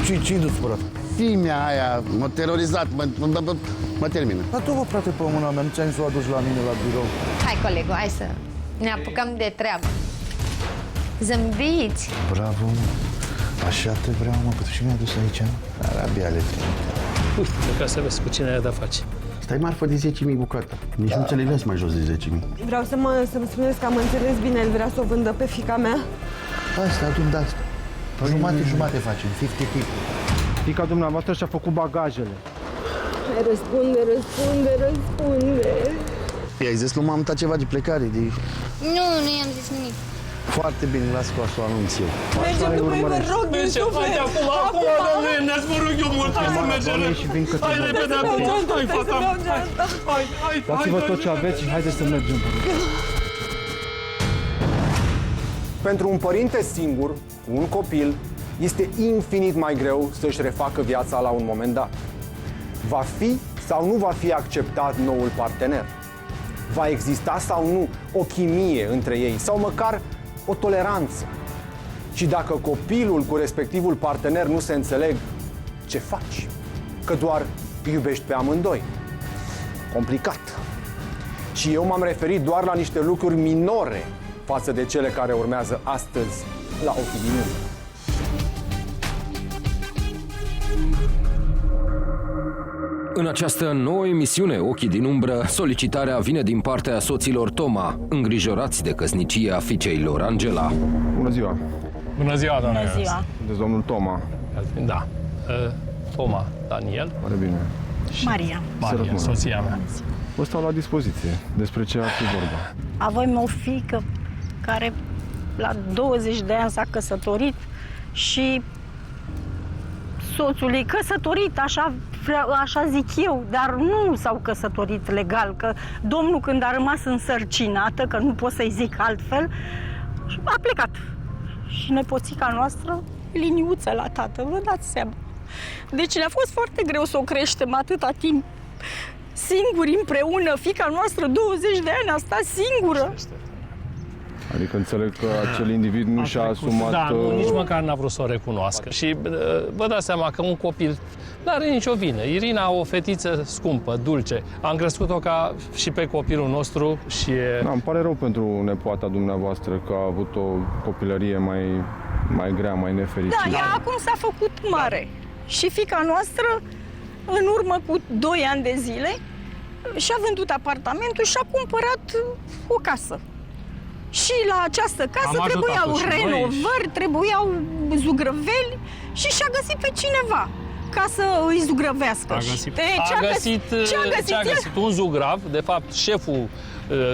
Ce-i dus supărat? Fimea aia m-a terorizat, mă termină. Dar tu, bă, frate, pe mâna mea, nu ți-am zis să o aduci la mine la birou. Hai, colegu, hai să ne apucăm de treabă. Zâmbiți! Bravo, mă. Așa te vreau, mă, pentru ce mi-ai adus aici? Arabia ale Uite, ca să vezi cu cine ai de face. Stai marfă de 10.000 bucata. Nici nu înțelegeți mai jos de 10.000. Vreau să-mi spuneți că am înțeles bine, el vrea să o vândă pe fiica mea. Asta, adun de asta. Jumate facem, 50-50. Fiica dumneavoastră și-a făcut bagajele. Răspunde. I-ai zis lui mama ta ceva de plecare? Nu i-am zis nimic. Foarte bine, las că o să o anunț eu. Mergem după ei, vă rog, din suflet. Acum, doamne, ne-ați vă rog eu mult, hai să mergem. Hai repede acum, hai, fata. Hai. Dați-vă tot ce aveți și haideți să mergem. Pentru un părinte singur, cu un copil, este infinit mai greu să-și refacă viața la un moment dat. Va fi sau nu va fi acceptat noul partener? Va exista sau nu o chimie între ei sau măcar o toleranță? Și dacă copilul cu respectivul partener nu se înțeleg, ce faci? Că doar iubești pe amândoi. Complicat. Și eu m-am referit doar la niște lucruri minore față de cele care urmează astăzi la Ochii din Umbră. În această nouă emisiune, Ochii din Umbră, solicitarea vine din partea soților Toma, îngrijorați de căsnicia fiicei lor, Angela. Bună ziua! Bună ziua, doamne. Bună ziua. Sunteți domnul Toma. Da. Toma, Daniel, Pare bine. Maria. Maria, soția mea. Vă stau la dispoziție. Despre ce ar fi vorba? Avem o fiică care la 20 de ani s-a căsătorit și soțul e căsătorit, așa zic eu, dar nu s-au căsătorit legal, că domnul când a rămas însărcinată, că nu pot să-i zic altfel, a plecat. Și nepoțica noastră, liniuță la tată, vă dați seama. Deci ne-a fost foarte greu să o creștem atâta timp singuri împreună. Fiica noastră 20 de ani a stat singură. Adică înțeleg că acel individ nu și-a asumat... Da, nici măcar n-a vrut să o recunoască. Și vă dați seama că un copil n-are nicio vină. Irina, o fetiță scumpă, dulce. Am crescut-o ca și pe copilul nostru și... Da, îmi pare rău pentru nepoata dumneavoastră că a avut o copilărie mai grea, mai nefericită. Da, ea acum s-a făcut mare. Și fiica noastră, în urmă cu 2 ani de zile, și-a vândut apartamentul și a cumpărat o casă. Și la această casă trebuiau renovări, trebuiau zugrăveli și și-a găsit pe cineva ca să îi zugrăvească. A găsit un zugrav, de fapt șeful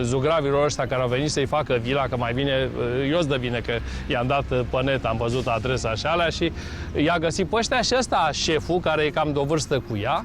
zugravilor ăștia care au venit să-i facă vila, că mai bine, eu-ți dă bine că i-am dat pe net, am văzut adresa și alea și i-a găsit pe ăștia și ăsta șeful, care e cam de o vârstă cu ea,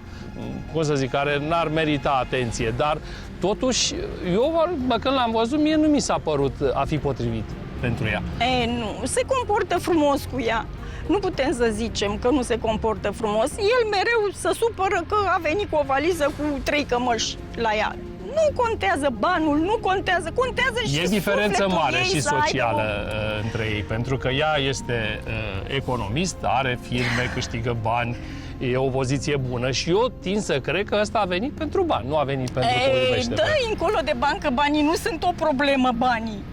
cum să zic, care n-ar merita atenție, dar totuși, eu, când l-am văzut, mie nu mi s-a părut a fi potrivit pentru ea. Nu, se comportă frumos cu ea. Nu putem să zicem că nu se comportă frumos. El mereu se supără că a venit cu o valiză cu 3 cămăși la ea. Nu contează banul, nu contează, contează și e diferență mare și socială aibă... între ei, pentru că ea este economist, are firme, câștigă bani, e o poziție bună și eu tind să cred că ăsta a venit pentru bani, nu a venit pentru că o iubește. Dă-i încolo de bani, că banii nu sunt o problemă, banii.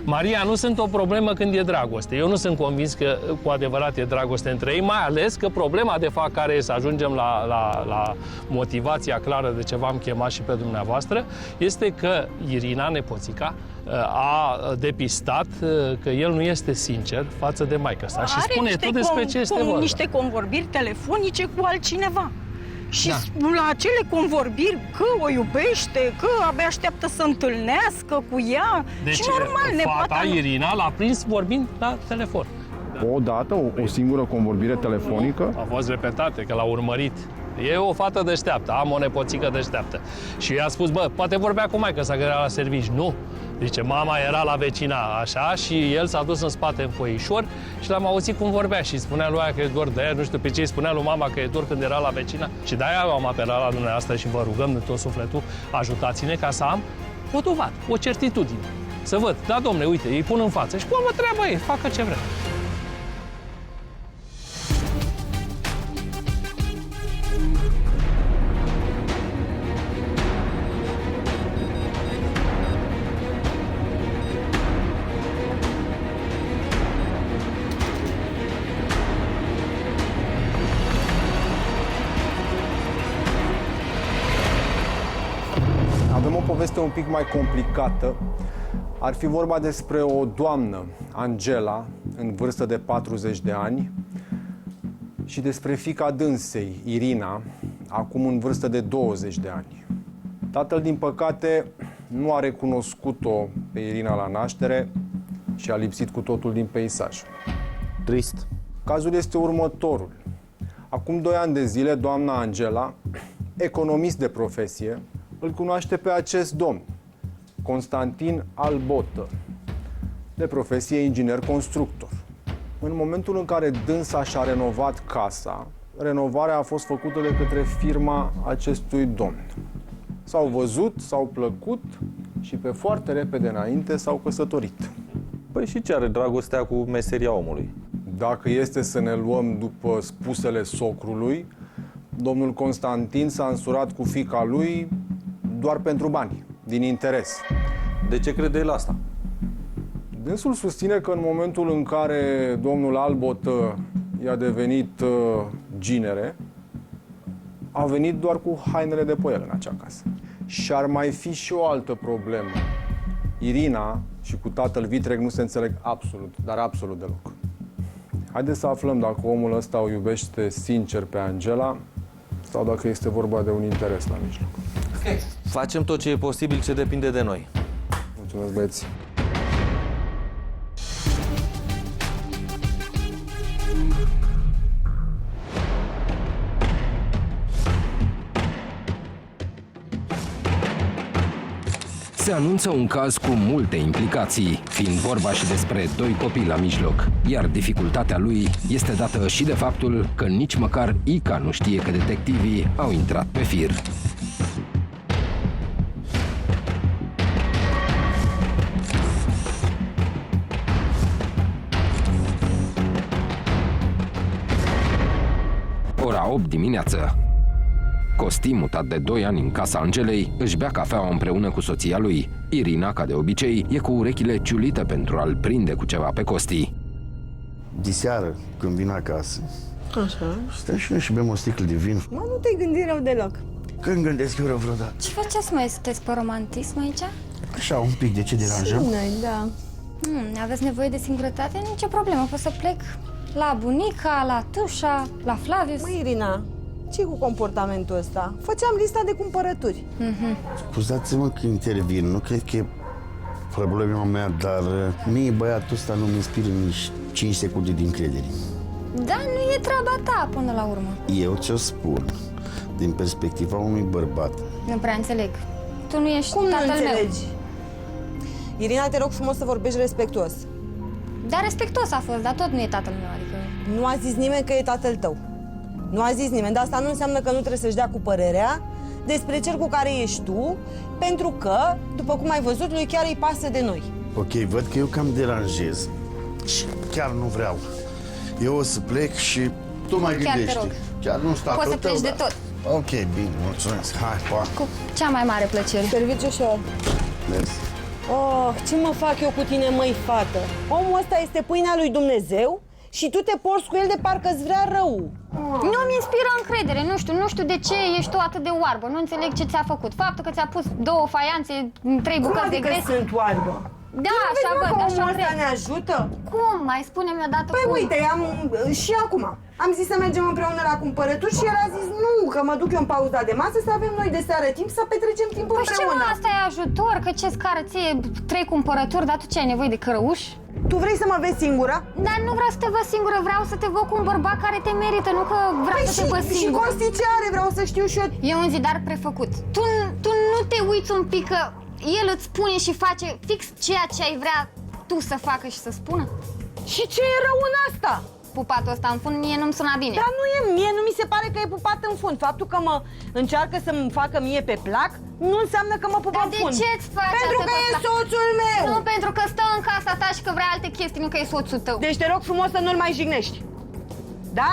Maria, nu sunt o problemă când e dragoste. Eu nu sunt convins că cu adevărat e dragoste între ei, mai ales că problema de fapt care e să ajungem la motivația clară de ce v-am chemat și pe dumneavoastră, este că Irina, nepoțica, a depistat că el nu este sincer față de maică-sa și spune tot despre ce este vorba. Niște convorbiri telefonice cu altcineva. Și la acele convorbiri că o iubește, că abia așteaptă să întâlnească cu ea. Deci, și normal, fata Irina l-a prins vorbind la telefon. O dată, o singură convorbire telefonică? A fost repetate, că l-a urmărit. E o fată deșteaptă, am o nepoțică deșteaptă. Și i-a spus, bă, poate vorbea cu maică-sa că era la servici. Nu. Zice, mama era la vecina așa și el s-a dus în spate în foișor și l-am auzit cum vorbea și spunea lui aia că e dor de aia, nu știu pe ce, spunea lui mama că e dor când era la vecina. Și de-aia am apelat la dumneavoastră și vă rugăm de tot sufletul, ajutați-ne ca să am o dovadă, o certitudine. Să văd, da, domne, uite, îi pun în față și pun treaba ei, facă ce vrea. poveste un pic mai complicată. Ar fi vorba despre o doamnă, Angela, în vârstă de 40 de ani, și despre fiica dânsei, Irina, acum în vârstă de 20 de ani. Tatăl, din păcate, nu a recunoscut-o pe Irina la naștere și a lipsit cu totul din peisaj. Trist. Cazul este următorul. Acum 2 ani de zile, doamna Angela, economist de profesie, îl cunoaște pe acest domn, Constantin Albotă, de profesie inginer constructor. În momentul în care dânsa și-a renovat casa, renovarea a fost făcută de către firma acestui domn. S-au văzut, s-au plăcut și pe foarte repede înainte s-au căsătorit. Păi și ce are dragostea cu meseria omului? Dacă este să ne luăm după spusele socrului, domnul Constantin s-a însurat cu fiica lui doar pentru bani, din interes. De ce crede el asta? Dânsul susține că în momentul în care domnul Albot i-a devenit ginere, a venit doar cu hainele de pe el în acea casă. Și ar mai fi și o altă problemă. Irina și cu tatăl vitreg nu se înțeleg absolut, dar absolut deloc. Haideți să aflăm dacă omul ăsta o iubește sincer pe Angela sau dacă este vorba de un interes la mijloc. Facem tot ce e posibil, ce depinde de noi. Mulțumesc, băieți. Se anunță un caz cu multe implicații, fiind vorba și despre 2 copii la mijloc, iar dificultatea lui este dată și de faptul că nici măcar Ica nu știe că detectivii au intrat pe fir. Ora 8 dimineață. Costi, mutat de 2 ani în casa Angelei, își bea cafeaua împreună cu soția lui. Irina, ca de obicei, e cu urechile ciulite pentru a-l prinde cu ceva pe Costi. Diseară, când vin acasă, Așa. stăm și noi și bem o sticlă de vin. Mă, nu te-ai gândit rău deloc. Când gândesc eu rău vreodată. Ce faceți, mai sunteți pe romantism aici? Așa, un pic, de ce deranjăm? Bine, da. Aveți nevoie de singurătate? Nicio problemă, pot să plec la bunica, la Tușa, la Flavius. Măi, Irina, ce cu comportamentul ăsta? Făceam lista de cumpărături. Scuzați-mă că intervin, nu cred că e problema mea, dar mie băiatul ăsta nu mi inspiră nici 5 secunde de încredere. Da, nu e treaba ta până la urmă. Eu ți-o spun, din perspectiva unui bărbat. Nu prea înțeleg. Tu nu ești Cum nu tatăl înțelegi? Irina, te rog frumos să vorbești respectuos. meu. Dar respectos a fost, dar tot nu e tatăl meu, adică... Nu a zis nimeni că e tatăl tău. Nu a zis nimeni, dar asta nu înseamnă că nu trebuie să-și dea cu părerea despre cel cu care ești tu, pentru că, după cum ai văzut, lui chiar îi pasă de noi. Ok, văd că eu cam deranjez și chiar nu vreau. Eu o să plec și tu mai Chiar te gândește. rog. Chiar nu stau Poți să pleci de tot. Ok, bine, mulțumesc. Hai, pa. Cu cea mai mare plăcere. Serviciu și eu. Mersi. Oh, ce mă fac eu cu tine, măi, fată? Omul ăsta este pâinea lui Dumnezeu și tu te porți cu el de parcă-ți vrea rău. Nu-mi inspiră încredere, nu știu de ce ești tu atât de oarbă, nu înțeleg ce ți-a făcut. Faptul că ți-a pus 2 faianțe, 3 Cum bucăți de adică gres. sunt oarbă? Da, așa Vezi, mă, văd, că așa omul ăsta cred. ne ajută? Cum? Mai spune-mi odată Păi cum. uite, și acum am zis să mergem împreună la cumpărături și el a zis nu, că mă duc eu în pauza de masă să avem noi de seară timp să petrecem timpul Păi ce mă, împreună. asta e ajutor, că ce scară ție 3 cumpărături, dar tu ce ai nevoie de cărăuși? Tu vrei să mă vezi singură? Dar nu vreau să te văd singură, vreau să te văd cu un bărbat care te merită, nu că vreau Păi să te văd și singură. Costi ce are? Vreau să știu și eu. E un zidar prefăcut. Tu nu te uiți un pic că el îți spune și face fix ceea ce ai vrea tu să facă și să spună? Și ce e rău în asta? Pupatul ăsta în fund mie nu-mi suna bine. Dar nu e, mie nu mi se pare că e pupat în fund. Faptul că mă încearcă să-mi facă mie pe plac nu înseamnă că mă pupă Dar în de fund. ce îți faci Pentru asta că tot e la- soțul meu. Nu, pentru că stă în casa ta și că vrea alte chestii, nu că e soțul tău. Deci te rog frumos să nu-l mai jignești. Da?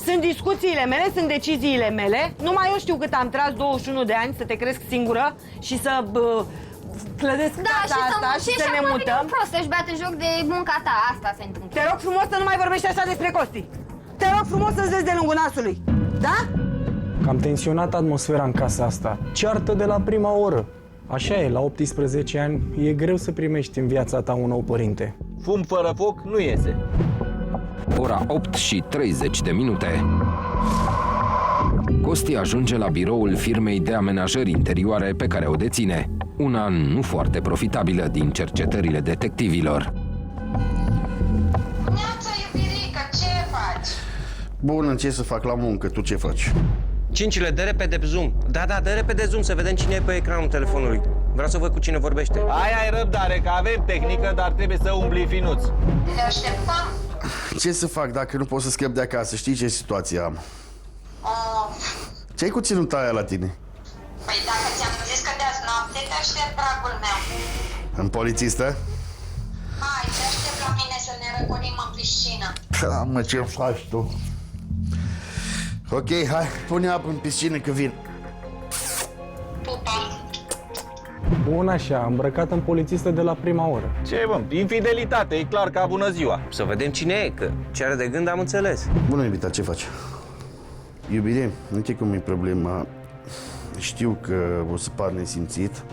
Sunt discuțiile mele, sunt deciziile mele. Numai eu știu cât am tras 21 de ani să te cresc singură și să clădesc Da, casa și să asta și să ne acum vine mutăm. un prost să-și bată joc de munca ta, asta se întâmplă. Te rog frumos să nu mai vorbești așa despre Costi. Te rog frumos să-ți vezi de lungul nasului. Da? Cam tensionat atmosfera în casa asta. Ceartă de la prima oră. Așa e, la 18 ani e greu să primești în viața ta un nou părinte. Fum fără foc nu iese. Ora 8:30. Costi ajunge la biroul firmei de amenajări interioare pe care o deține, una nu foarte profitabilă din cercetările detectivilor. Neața, iubirică, ce faci? Bună, ce să fac la muncă? Tu ce faci? Cincile, dă repede zoom. Da, dă repede zoom să vedem cine e pe ecranul telefonului. Vreau să văd cu cine vorbește. Ai răbdare, că avem tehnică, dar trebuie să umbli finuț. Te așteptam. Ce să fac dacă nu pot să scap de acasă? Știi ce situație am? Ce-ai cu ținuta aia la tine? Păi dacă ți-am zis că de azi noapte, te aștept, dragul meu. În polițistă? Hai, te aștept la mine să ne răcorim în piscină. Da, mă, ce faci tu? Ok, hai, pune apă în piscină că vin. Pupa. Bun așa, îmbrăcat în polițistă de la prima oră. Ce, bă, infidelitate, e clar ca bună ziua. Să vedem cine e, că ce are de gând am înțeles. Bună, iubita, ce faci? Iubire, uite cum e problema. Știu că o să par nesimțit.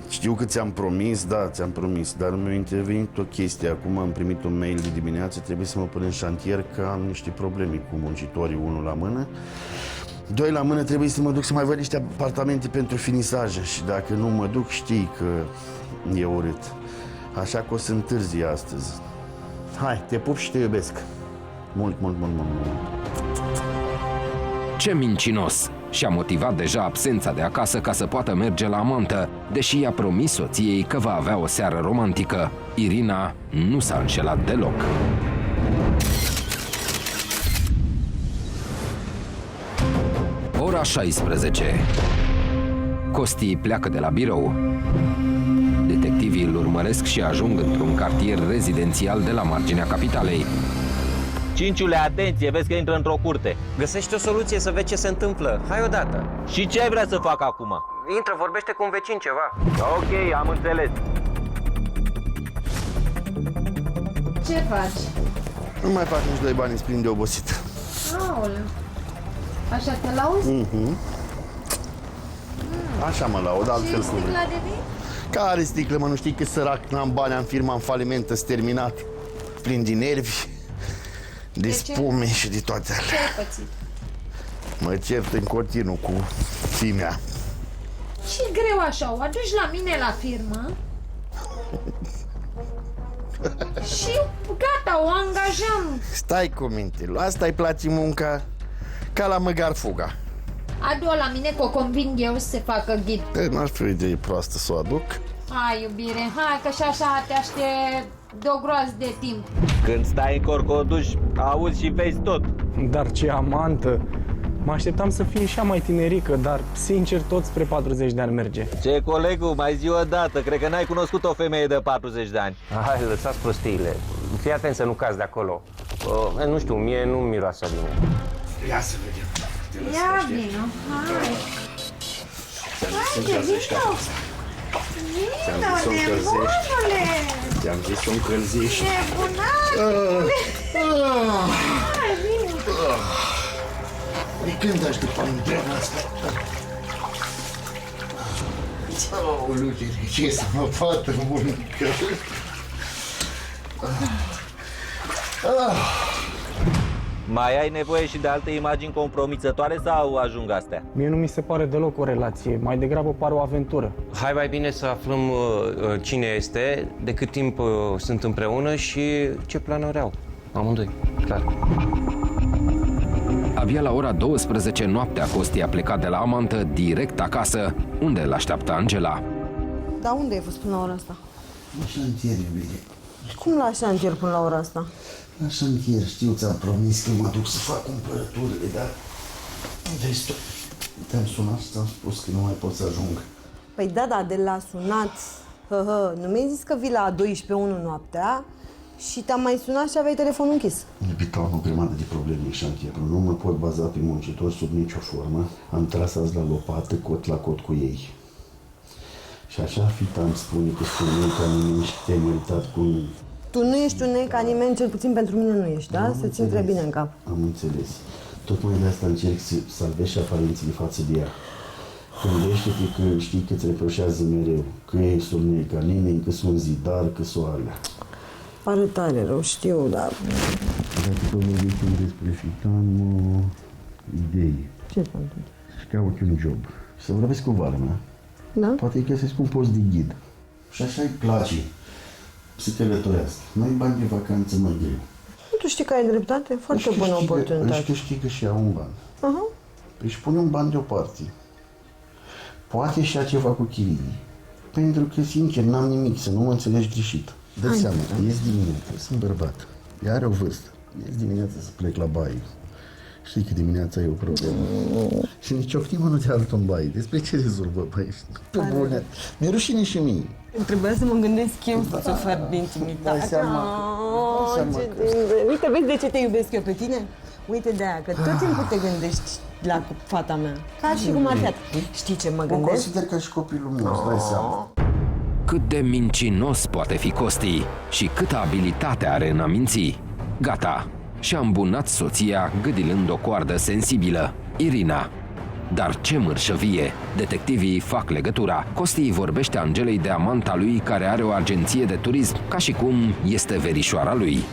Știu că ți-am promis, da, ți-am promis, dar mi-a intervenit o chestie. Acum am primit un mail de dimineață, trebuie să mă pun în șantier că am niște probleme cu muncitorii, unul la mână. Doi la mână, trebuie să mă duc să mai văd niște apartamente pentru finisaj și dacă nu mă duc, știi că e urât. Așa că o să întârzi astăzi. Hai, te pup și te iubesc. Mult, mult, mult, mult, mult. Ce mincinos! Și-a motivat deja absența de acasă ca să poată merge la amantă, deși i-a promis soției că va avea o seară romantică. Irina nu s-a înșelat deloc. Ora 16. Costi pleacă de la birou. Detectivii îl urmăresc și ajung într-un cartier rezidențial de la marginea capitalei. Cinciule, atenție, vezi că intră într-o curte. Găsește o soluție să vezi ce se întâmplă. Hai odată. Și ce ai vrea să fac acum? Intră, vorbește cu un vecin ceva. Ok, am înțeles. Ce faci? Nu mai fac nici doi bani, îți plin de obosit. Aoleu. Așa te lauzi? Așa mă laud, altfel Și cum vrei. sticla de vin? Care sticlă, mă, nu știi că sărac, n-am bani, am firma în faliment, îs terminat. Plin de nervi, de spume și de toate alea. Ce ai pățit? Mă cert în continuu cu fimea. Ce greu așa, o aduci la mine la firmă și gata, o angajăm. Stai cu minte, asta-i place munca ca la măgar fuga. Adu-o la mine că o conving eu să se facă ghid. N-ar fi o idee proastă să o aduc. Hai, iubire, hai că și așa te aștept de o groază de timp. Când stai în corcoduș, auzi și vezi tot. Dar ce amantă! Mă așteptam să fie și mai tinerică, dar sincer tot spre 40 de ani merge. Ce, colegul, mai zi o dată, cred că n-ai cunoscut o femeie de 40 de ani. Hai, lăsați prostiile. Fii atent să nu cazi de acolo. Nu știu, mie nu miroase bine. Ia să vedem. Ia vină, hai. Haide, vină. Vină, nebunule. Ți-am zis să o încălzești. Nebunatule. Hai, vină. De când așteptam treaba asta? Aoleu, ce să mă fată bunică. Mai ai nevoie și de alte imagini compromițătoare sau ajung astea? Mie nu mi se pare deloc o relație, mai degrabă pare o aventură. Hai mai bine să aflăm cine este, de cât timp sunt împreună și ce planuri au. Amândoi, clar. Abia la ora 12 noaptea Costi a plecat de la amantă direct acasă, unde l-așteaptă Angela. Dar unde ai fost până la ora asta? La șantier, iubire. Cum la șantier până la ora asta? La șantier, știu, ți-am promis că mă duc să fac cumpărăturile, dar... Vezi tu, te-am sunat și ți-am spus că nu mai pot să ajung. Păi da, de la sunat, nu mi-ai zis că vii la 12:01 noaptea și te-am mai sunat și aveai telefonul închis. Iubita, am o grămadă de probleme în șantier. Nu mă pot baza pe muncitori sub nicio formă. Am tras azi la lopată, cot la cot cu ei. Și așa fita îmi spune că sunt un ca nimeni și te-ai meritat cu... Tu nu ești un ca nimeni, cel puțin pentru mine nu ești, da? Să-ți intre bine în cap. Am înțeles. Tocmai de asta încerc să salvez și aparențele față de ea. Gândește-te că știi că îți reproșează mereu, că ești nu ca nimeni, că sunt zidar, că soarele. Pare tare rău, știu, dar... Dacă tot vorbim despre frică, am o idee. Ce s-a întâmplat? Și caut un job. Să vorbesc cu vara mea. Da? Poate îi găsesc un post de ghid. Și așa îi place să călătorească. Mai bani de vacanță mai greu. Tu știi că ai dreptate? Foarte bună oportunitate. Își câștigă și ea un ban. Aha. Își pune un ban deoparte. Poate și ia ceva cu chirii. Pentru că, sincer, n-am nimic, să nu mă înțelegi greșit. Dă-ți seama, ies dimineața, sunt bărbat. Ea are o vârstă. Ies dimineața să plec la baie. Știi că dimineața e o problemă. Și nici o clipă nu te arăt în baie. Despre ce rezolvă baie? Pe bune. Mi-e rușine și mie. Trebuia să mă gândesc eu să ofer de intimitate. Dai seama. Uite, vezi de ce te iubesc eu pe tine? Uite de aia, că tot timpul te gândești la fata mea. Ca și cum ar fi. Știi ce mă O gândesc? consider ca și copilul meu, îți dai seama. Cât de mincinos poate fi Costi și câtă abilitate are în a minți. Gata, și-a îmbunat soția gâdilând o coardă sensibilă, Irina. Dar ce mărșăvie! Detectivii fac legătura. Costi vorbește Angelei de amanta lui care are o agenție de turism, ca și cum este verișoara lui.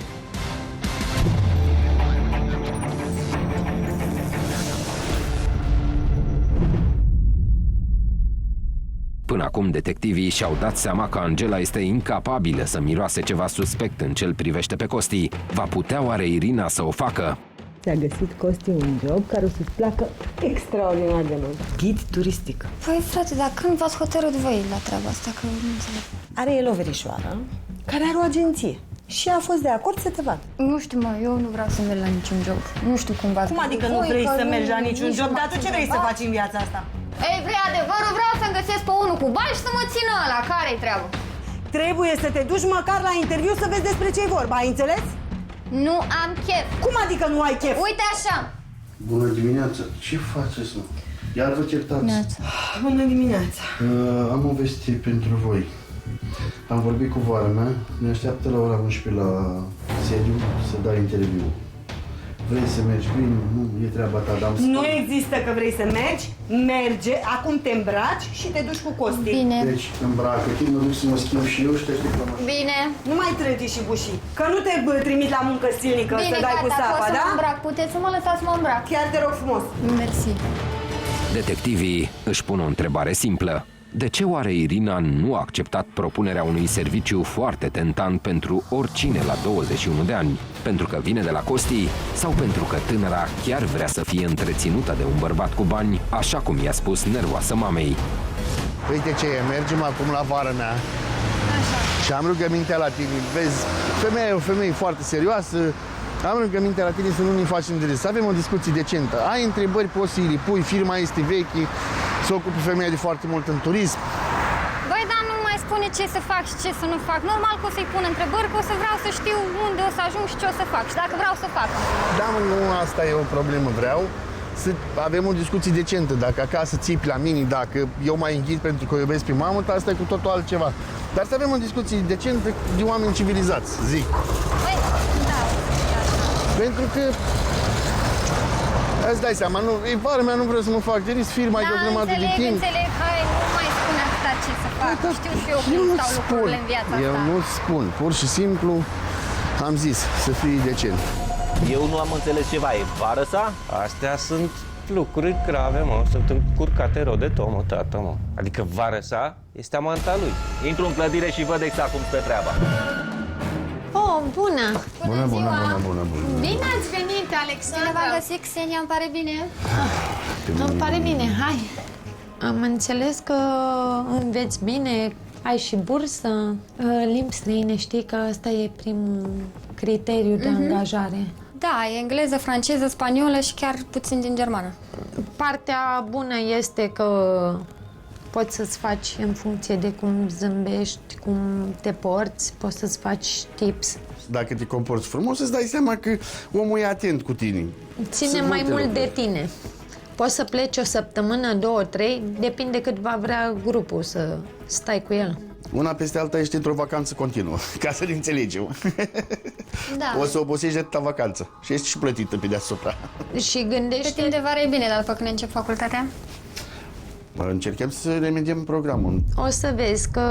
Până acum, detectivii și-au dat seama că Angela este incapabilă să miroase ceva suspect în ce-l privește pe Costi. Va putea oare Irina să o facă? Ți-a găsit Costi un job care o să-ți placă extraordinar de mult. Ghid turistic. Păi, frate, dar când v-ați hotărât voi la treaba asta? Că nu înțeleg. Are el o verișoară care are o agenție. Și a fost de acord să te vadă. Nu știu, mă, eu nu vreau să merg la niciun job. Nu știu cum v-ați Cum adică nu vrei să mergi la niciun job? Dar tu ce vrei să faci în viața asta? Ei, vrei adevărul? Vreau să-mi găsesc pe unul cu bani și să mă țină ăla. Care-i treabă? Trebuie să te duci măcar la interviu să vezi despre ce-i vorba, ai înțeles? Nu am chef. Cum adică nu ai chef? Uite așa. Bună dimineața! Ce faceți, mă? Iar vă certați? Bună dimineața. Am o veste pentru voi. Am vorbit cu vara mea, ne așteaptă la ora 11 la sediu să dai interviu. Vrei să mergi bine? Nu, e treaba ta, dar Nu există că vrei să mergi, merge, acum te îmbraci și te duci cu Costi. Bine. Deci, îmbracă-te, mă duc să mă schimb și eu și te aștept la mașină. Bine. Nu mai trăti și bușii, că nu te trimit la muncă silnică Bine, să dai cu gata, sapa, pot să da? mă îmbrac. Puteți să mă lăsați să mă îmbrac. Chiar te rog frumos. Mersi. Detectivii își pun o întrebare simplă. De ce oare Irina nu a acceptat propunerea unui serviciu foarte tentant pentru oricine la 21 de ani? Pentru că vine de la Costi sau pentru că tânăra chiar vrea să fie întreținută de un bărbat cu bani, așa cum i-a spus nervoasă mamei? Uite ce e, mergem acum la vara mea. Așa. Și am rugămintea la tine. Vezi, femeia e o femeie foarte serioasă. Am rugămintea la tine să nu ne facem de râs, să avem o discuție decentă. Ai întrebări, poți să-i pui, firma este veche, se ocupă femeia de foarte mult în turism. Băi, dar nu mai spune ce să fac și ce să nu fac. Normal că o să-i pun întrebări, că o să vreau să știu unde o să ajung și ce o să fac. Și dacă vreau să fac. Da, mă, nu, asta e o problemă. Vreau să avem o discuție decentă. Dacă acasă țipi la mine, dacă eu mai înghit pentru că o iubesc pe mamă, asta e cu totul altceva. Dar să avem o discuție decentă de oameni civilizați, zic. Băi, da. Pentru că îți dai seama, nu, e vara mea, nu vreau să mă fac de risc, firma e de o grămadă de timp. Înțeleg, hai, nu mai spune atâta ce să fac. Știu și eu cum stau lucrurile în viața Eu asta. nu spun, pur și simplu am zis să fii decent. Eu nu am înțeles ceva, e vară sa? Astea sunt lucruri grave, mă. Sunt încurcate rău de tot, mă, tată, mă. Adică vară sa este amanta lui. Intru în clădire și văd exact cum stă treaba. Oh, bună! Bună. Bine ați venit, Alexandra! Bine v-am găsit, Xenia, îmi pare bine. Îmi pare bine, hai! Am înțeles că înveți bine, ai și bursă. Limbi străine, știi că ăsta e primul criteriu de angajare. Da, e engleză, franceză, spaniolă și chiar puțin din germană. Partea bună este că poți să-ți faci în funcție de cum zâmbești, cum te porți, poți să-ți faci tips. Dacă te comporți frumos, îți dai seama că omul e atent cu tine. Ține Sunt mai multe mult lucruri. de tine. Poți să pleci o săptămână, 2, 3, depinde cât va vrea grupul să stai cu el. Una peste alta ești într-o vacanță continuă, ca să ne înțelegem. Da. O să obosești de atâta vacanță și ești și plătită pe deasupra. Și Pe gândește... timp de vară e bine, dar după când încep facultatea? Încercăm să remediem programul. O să vezi că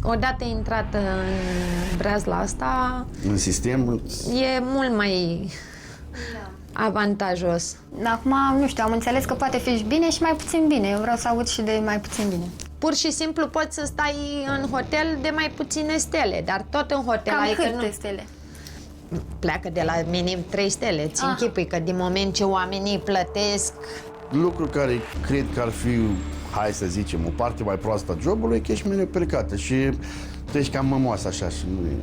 odată intrată în brazla asta, În sistem, e mult mai avantajos. Acum, nu știu, am înțeles că poate fi și bine și mai puțin bine. Eu vreau să aud și de mai puțin bine. Pur și simplu poți să stai în hotel de mai puține stele, dar tot în hotel. Cam adică câte nu stele? pleacă de la minim 3 stele. Ți închipui că din moment ce oamenii plătesc. lucru care cred că ar fi, hai să zicem, o parte mai proastă a jobului, că ești mereu plecată și tu ești cam mămoasă așa și nu e...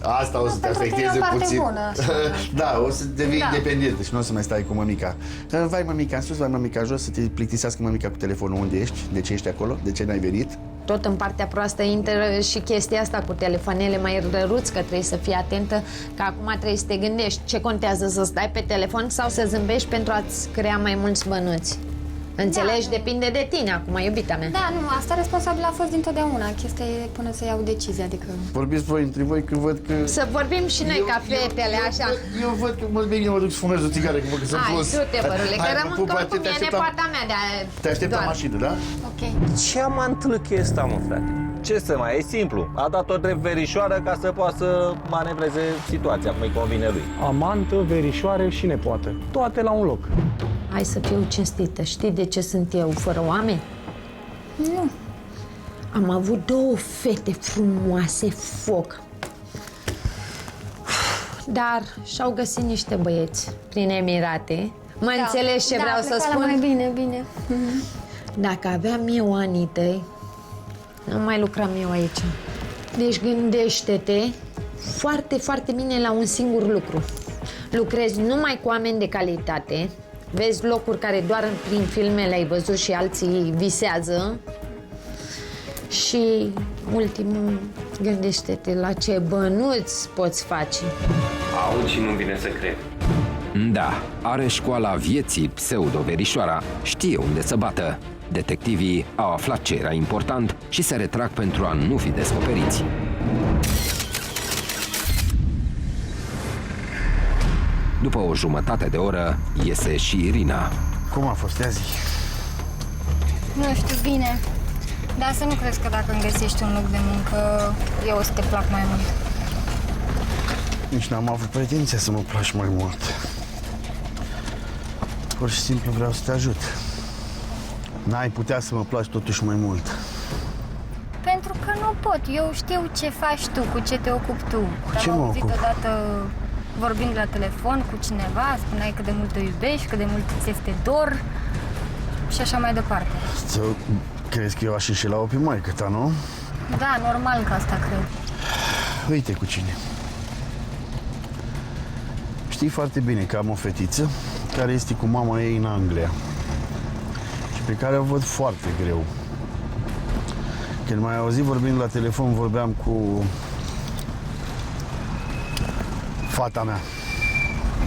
Asta o să te afecteze puțin. Bună, așa. Da, o să devii independentă și nu o să mai stai cu mămica. Vai mămica în sus, vai mămica jos, să te plictisească mămica cu telefonul. Unde ești? De ce ești acolo? De ce n-ai venit? Tot în partea proastă intră și chestia asta cu telefoanele mai răruți, că trebuie să fii atentă, că acum trebuie să te gândești ce contează, să stai pe telefon sau să zâmbești pentru a-ți crea mai mulți bănuți. Înțelegi? Depinde de tine acum, iubita mea. Da, nu, asta responsabilă a fost dintotdeauna. Chestia e până să iau decizia, adică... Vorbiți voi între voi că văd că... Să vorbim și noi ca fetele, așa. Eu văd că mă bine mă duc să fumez o țigară, că văd că sunt Hai, plus. du-te, bărule, că rămân că oricum e nepoata mea de Te aștept la mașină, da? Ok. Ce amantâlc e ăsta, mă, frate? Ce să mai, e simplu. A dat-o drept verișoară ca să poată să manevreze situația cum îi convine lui. Amantă, verișoare și nepoată. Toate la un loc. Hai să fiu cinstită. Știi de ce sunt eu fără oameni? Nu. Am avut 2 fete frumoase, foc. Dar și-au găsit niște băieți prin Emirate. Mă înțelegi ce vreau să spun? Mai bine, bine. Dacă aveam eu anii tăi, nu mai lucram eu aici. Deci gândește-te foarte, foarte bine la un singur lucru. Lucrezi numai cu oameni de calitate, vezi locuri care doar prin filme le-ai văzut și alții visează și, ultimul, gândește-te la ce bănuți poți face. Aud și nu-mi vine să cred. Da, are școala vieții pseudo-verișoara, știe unde să bată. Detectivii au aflat ce era important și se retrag pentru a nu fi descoperiți. După o jumătate de oră, iese și Irina. Cum a fost azi? Nu știu, bine. Dar să nu crezi că dacă îmi găsești un loc de muncă, eu o să te plac mai mult. Nici n-am avut pretenția să mă placi mai mult. Pur și simplu vreau să te ajut. N-ai putea să mă placi totuși mai mult. Pentru că nu pot. Eu știu ce faci tu, cu ce te ocupi tu. ce Am mă auzit ocup? odată vorbind la telefon cu cineva, spuneai cât de mult o iubești, cât de mult ți este dor și așa mai departe. Crezi că eu aș ieși la o pe maică ta, nu? Da, normal că asta cred. Uite cu cine. Știi foarte bine că am o fetiță care este cu mama ei în Anglia și pe care o văd foarte greu. Când m-ai auzit vorbind la telefon, vorbeam cu fata mea,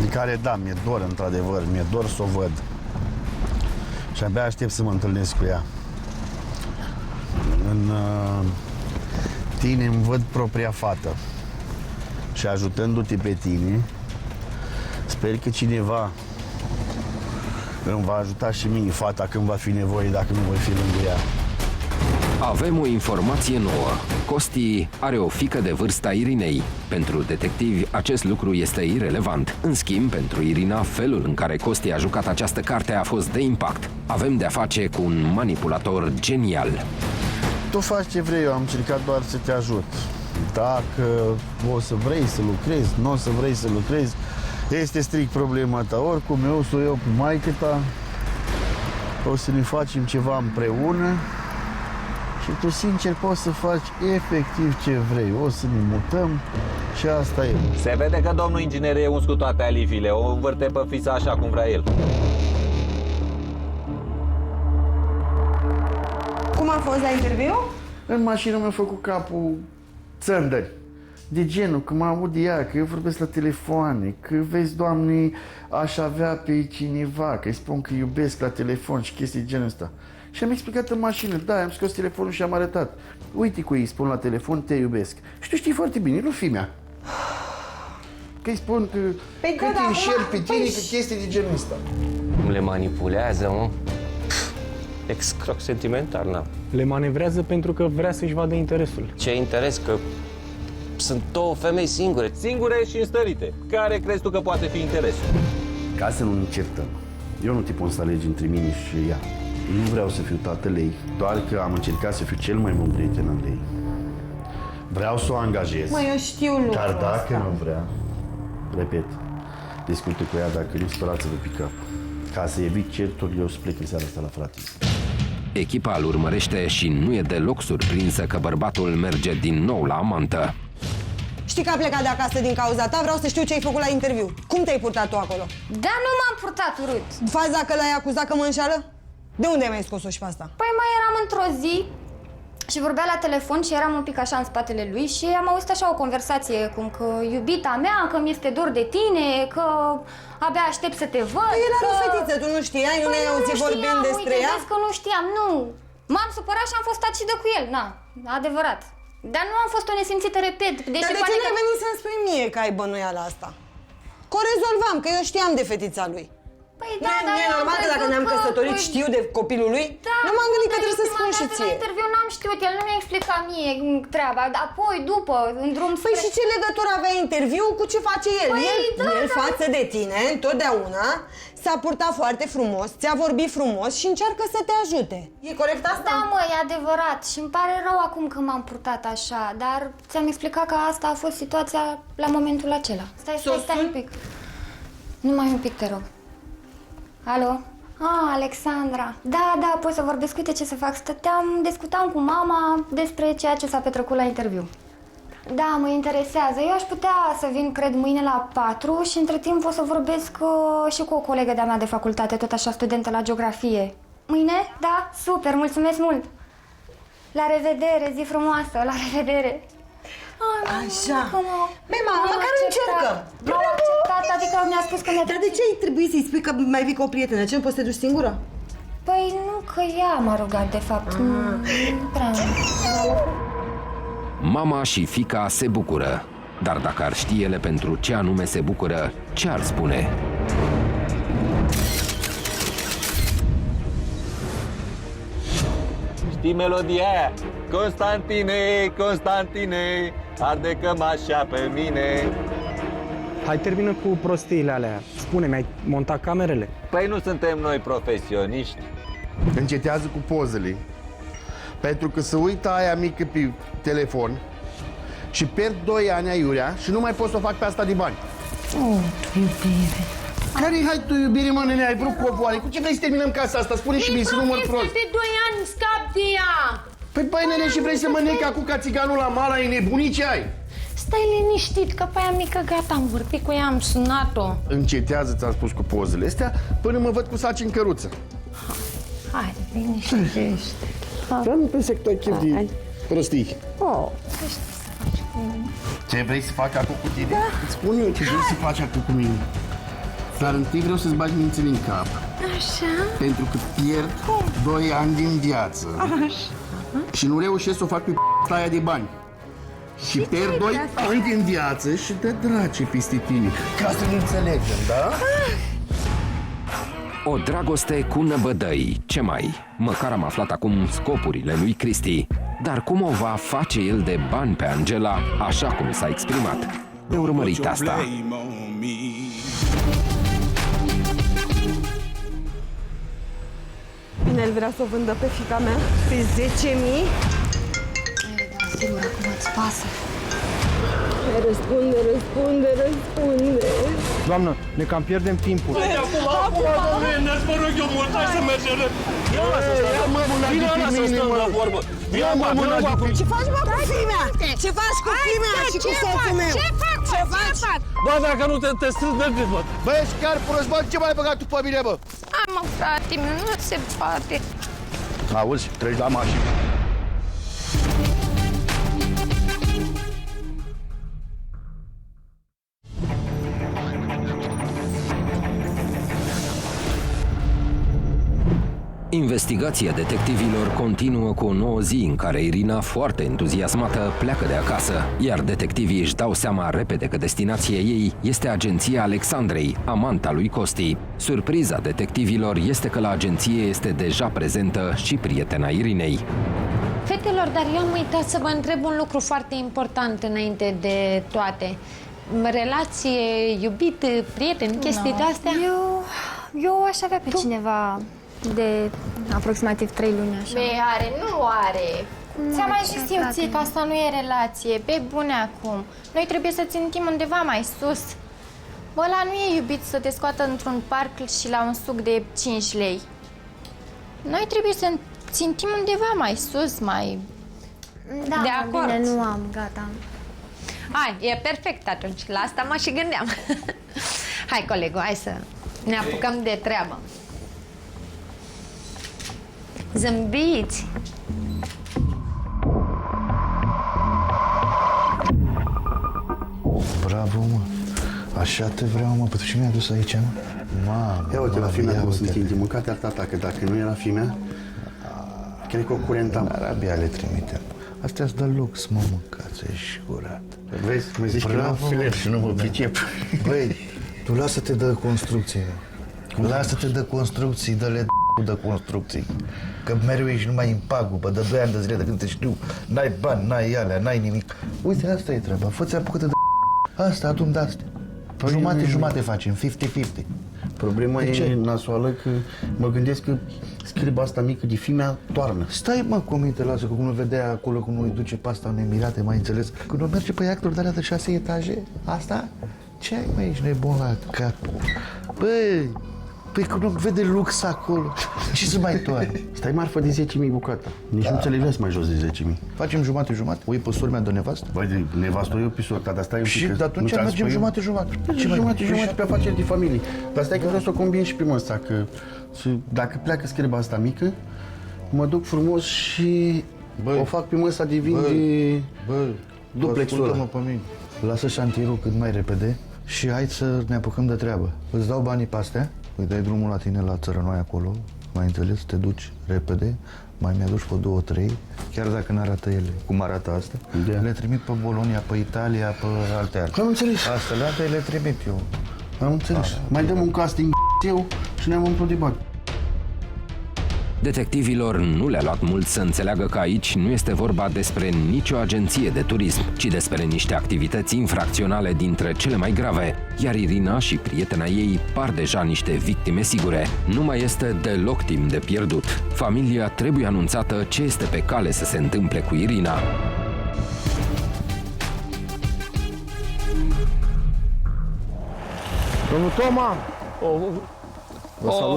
de care, da, mi-e dor, într-adevăr, mi-e dor să o văd. Și abia aștept să mă întâlnesc cu ea. În tine îmi văd propria fată. Și ajutându-te pe tine, sper că cineva îmi va ajuta și mie fata când va fi nevoie, dacă nu voi fi lângă ea. Avem o informație nouă. Costi are o fiică de vârsta Irinei. Pentru detectivi, acest lucru este irelevant. În schimb, pentru Irina, felul în care Costi a jucat această carte a fost de impact. Avem de-a face cu un manipulator genial. Tu faci ce vrei, eu am încercat doar să te ajut. Dacă o să vrei să lucrezi, nu o să vrei să lucrezi, este strict problema ta. Oricum, eu o să o iau pe maică ta, o să ne facem ceva împreună și tu, sincer, poți să faci efectiv ce vrei. O să ne mutăm și asta e. Se vede că domnul inginer e uns cu toate alifile, o învârte pe fița așa cum vrea el. Cum a fost la interviu? În mașină mi-a făcut capul țândări. De genul, că mă aud ea, că eu vorbesc la telefoane, că vezi, Doamne, aș avea pe cineva, că îi spun că iubesc la telefon și chestii de genul ăsta. Și am explicat în mașină, da, am scos telefonul și am arătat. Uite cu ei, spun la telefon, te iubesc. Și tu știi foarte bine, nu fi mea. Că îi spun că Păi te înșel pe tine, că chestii de genul ăsta. Cum le manipulează, mă? Excroc sentimental, na. Le manevrează pentru că vrea să-și vadă interesul. Ce interes că sunt două femei singure. Singure și înstărite. Care crezi tu că poate fi interesul? Ca să nu ne certăm, eu nu te pot să alegi între mine și ea. Nu vreau să fiu tatăl ei, doar că am încercat să fiu cel mai bun prieten al ei. Vreau să o angajez. Mă, eu știu lucrul Dar dacă ăsta. nu vrea, repet, discută cu ea, dacă nu spărați-vă pe cap. Ca să evit certuri, eu să plec în seara asta la frate. Echipa îl urmărește și nu e deloc surprinsă că bărbatul merge din nou la amantă. Știi că a plecat de acasă din cauza ta? Vreau să știu ce ai făcut la interviu. Cum te-ai purtat tu acolo? Da, nu m-am purtat urât. Faza că l-ai acuzat că mă înșală? De unde ai mai scos-o și pe asta? Păi mai eram într-o zi și vorbea la telefon și eram un pic așa în spatele lui și am auzit așa o conversație cum că iubita mea, că mi este dor de tine, că abia aștept să te văd. Păi era că... o fetiță, tu nu știai, nu ne-ai auzit vorbind despre ea? Uite, că nu știam, nu. M-am supărat și am fost acidă cu el, na, adevărat. Dar nu am fost o nesimțită, repet. Dar de ce nu ai venit să-mi spui mie că ai bănuiala asta? Că o rezolvam, că eu știam de fetița lui. Păi da, nu e normal că dacă ne-am căsătorit știu de copilul lui? Da, nu m-am gândit că trebuie să spun și La ție. interviu n-am știut, el nu mi-a explicat mie treaba, apoi, după, în drum spre... Păi și ce legătură avea interviu cu ce face el? Păi, el față de tine, întotdeauna, s-a purtat foarte frumos, ți-a vorbit frumos și încearcă să te ajute. E corect asta? Da, mă, e adevărat și îmi pare rău acum că m-am purtat așa, dar ți-am explicat că asta a fost situația la momentul acela. Stai un pic. Numai un pic, te rog. Alo? Alexandra. Da, pot să vorbesc, uite ce să fac. Discutam cu mama despre ceea ce s-a petrecut la interviu. Da, mă interesează. Eu aș putea să vin, cred, mâine la 4 și între timp o să vorbesc și cu o colegă de-a mea de facultate, tot așa studentă la geografie. Mâine? Da? Super, mulțumesc mult! La revedere, zi frumoasă, la revedere! Așa. Băi, mama, măcar încercă. M-au acceptat, adică mi-a spus că mi-a... Dar de ce ai trebuit să-i spui că mai vii cu o prietenă? Ce, nu poți să te duci singură? Păi nu, că ea m-a rugat, de fapt. Nu prea. Mama și fiica se bucură, dar dacă ar ști ele pentru ce anume se bucură, ce ar spune? Știi melodia aia? Constantine, Constantine, arde cămașa pe mine. Hai, termină cu prostiile alea. Spune-mi, ai montat camerele? Păi nu suntem noi profesioniști. Încetează cu pozele. Pentru că se uită aia mică pe telefon și pierd 2 ani aiurea și nu mai pot să o fac pe asta de bani. Iubire. Care-i hai tu, iubire, mă, nene, ai vrut covoare? Cu ce vrei să terminăm casa asta? Spune și mie, să nu mor prost. de 2 ani, scap de ea! Păi, băi, nene, și vrei să mănânci acum ca țiganul la mala, e nebunii ce ai? Stai liniștit, că pe aia mică gata, am vorbit cu ea, am sunat-o. Încetează, ți-am spus, cu pozele astea, până mă văd cu saci în căruță. Hai, liniștește. Dar nu pe sector chef de prostii. Ce vrei să fac acum cu tine? Da. Îți spun eu ce vrei să faci acum cu mine. Dar întâi vreau să-ți bagi mințele în cap. Așa? Pentru că pierd 2 ani din viață. Așa. Și nu reușesc să o fac pe aia de bani. Și pierd 2 ani din viață și te drace peste tine. Ca să ne înțelegem, da? O dragoste cu năbădăi. Ce mai? Măcar am aflat acum scopurile lui Cristi. Dar cum o va face el de bani pe Angela, așa cum s-a exprimat? De urmărit asta. Bine, el vrea să o vândă pe fiica mea pe 10.000. Da, sigur, acum îți pasă. Răspunde. Doamnă, ne cam pierdem timpul. Acum, domnule, vă rog eu mult, hai să mergem. Ia mă mâna de mine, mă. Ia mă mâna de mine. Ce faci, mă, cu fimea? Ce faci cu fimea și cu soțul meu? Ce faci? Bă, dacă nu te strâng de gât, bă. Bă, ești carpurăș, bă, ce mai ai băgat tu pe mine, bă? Hai, mă, frate, nu se poate. Auzi, treci la mașină. Investigația detectivilor continuă cu o nouă zi în care Irina, foarte entuziasmată, pleacă de acasă, iar detectivii își dau seama repede că destinația ei este agenția Alexandrei, amanta lui Costi. Surpriza detectivilor este că la agenție este deja prezentă și prietena Irinei. Fetelor, dar eu am uitat să vă întreb un lucru foarte important înainte de toate. Relație, iubit, prieten, chestii de-astea? Eu aș avea pe cineva de aproximativ 3 luni, așa. Are, nu are. Ți-am mai zis eu ție că asta nu e relație, pe bune acum. Noi trebuie să țintim undeva mai sus. Bă, ăla nu e iubit să te scoată într-un parc și la un suc de 5 lei. Noi trebuie să țintim undeva mai sus, mai... Da, de acord. Bine, nu am, gata. Hai, e perfect atunci. La asta mă și gândeam. Hai, colegul, hai să ne apucăm de treabă. Zâmbiți! Bravo, mă. Așa te vreau, mă. Pentru ce mi-ai adus aici, mă? Mamă, Ia uite, la fimea cum sunt intim. Mâncate tata, că dacă nu era fimea, cred că o curentam. Arabia le trimitem. Astea-ți dă lux, mă, mâncați, ești curat. Vezi, mă zici că nu filer și nu mă pricep. Băi, tu lasă-te de construcții. Lasă-te de construcții, dă-le de construcții. Că mereu ești numai în pagubă, de 2 ani de zile de când te știu. N-ai bani, n-ai alea, n-ai nimic. Uite, asta e treaba. Fă-ți apucă-te de asta, adu-mi de astea. Jumate facem, 50-50. Problema e nasoală că mă gândesc că scriba asta mică de fimea toarnă. Stai, mă, cu minte, lasă, că cum nu vedea acolo, cum nu-i duce pasta în Emirate, mai înțeles. Când nu merge pe iacturi de alea de 6 etaje, asta? Ce ai, mă, ești nebun la cap? Băi, păi că nu vede lux acolo. Ce să mai toare? Stai marfă de 10.000 bucata. Nici nu ți le vezi mai jos de 10.000. Facem jumate-jumate? O iei pe sormea de nevastă? Băi, de nevastă eu pe sorta, dar stai un pic. Și de atunci mergem jumate-jumate. Jumate pe afaceri de familie. Dar stai că vreau să o combin și prima asta, că dacă pleacă scriba asta mică, mă duc frumos și o fac pe măsa de vin de duplexul ăla. Ascultă-mă pe mine. Lasă șantierul cât mai repede și hai să ne apucăm de treabă. Îți dau banii pe astea, îi dai drumul la tine la țărănoaia acolo, mai înțeles, te duci repede, mai mi-aduci pe 2-3, chiar dacă n-arată ele, cum arată asta, le trimit pe Bologna, pe Italia, pe alte. Am înțeles. Astea le trimit eu. Am înțeles. Mai dăm un casting eu și ne-am umplut de bani. Detectivilor nu le-a luat mult să înțeleagă că aici nu este vorba despre nicio agenție de turism, ci despre niște activități infracționale dintre cele mai grave, iar Irina și prietena ei par deja niște victime sigure. Nu mai este deloc timp de pierdut. Familia trebuie anunțată ce este pe cale să se întâmple cu Irina. Domnul Toma!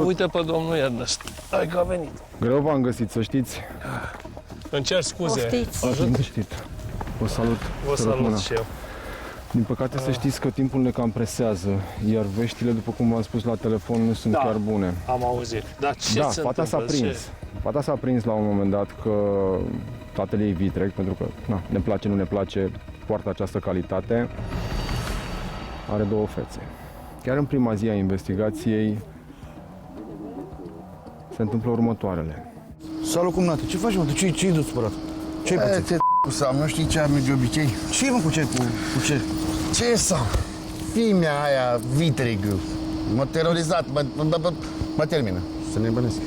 Uite pe domnul Ernest. Hai că a venit. Greu v-am găsit, să știți. Îmi cer scuze. Liniștit. Vă salut. Vă salut și eu. Din păcate să știți că timpul ne cam presează, iar veștile, după cum v-am spus la telefon, nu sunt chiar bune. Am auzit. Dar ce se fata s-a întâmplă? prins. Fata s-a prins la un moment dat că tatăl ei vitreg, pentru că ne place, nu ne place, poartă această calitate. Are 2 fețe. Chiar în prima zi a investigației se întâmplă următoarele. Salut, cumnate, ce faci, mă? Ce-i de supărat? Ce-ai pățit? Sam, nu știi ce am de obicei? Ce, mă, cu ce? Ce, Sam? Fimea aia vitregă m-a terorizat, mă termină. Să ne bănesc.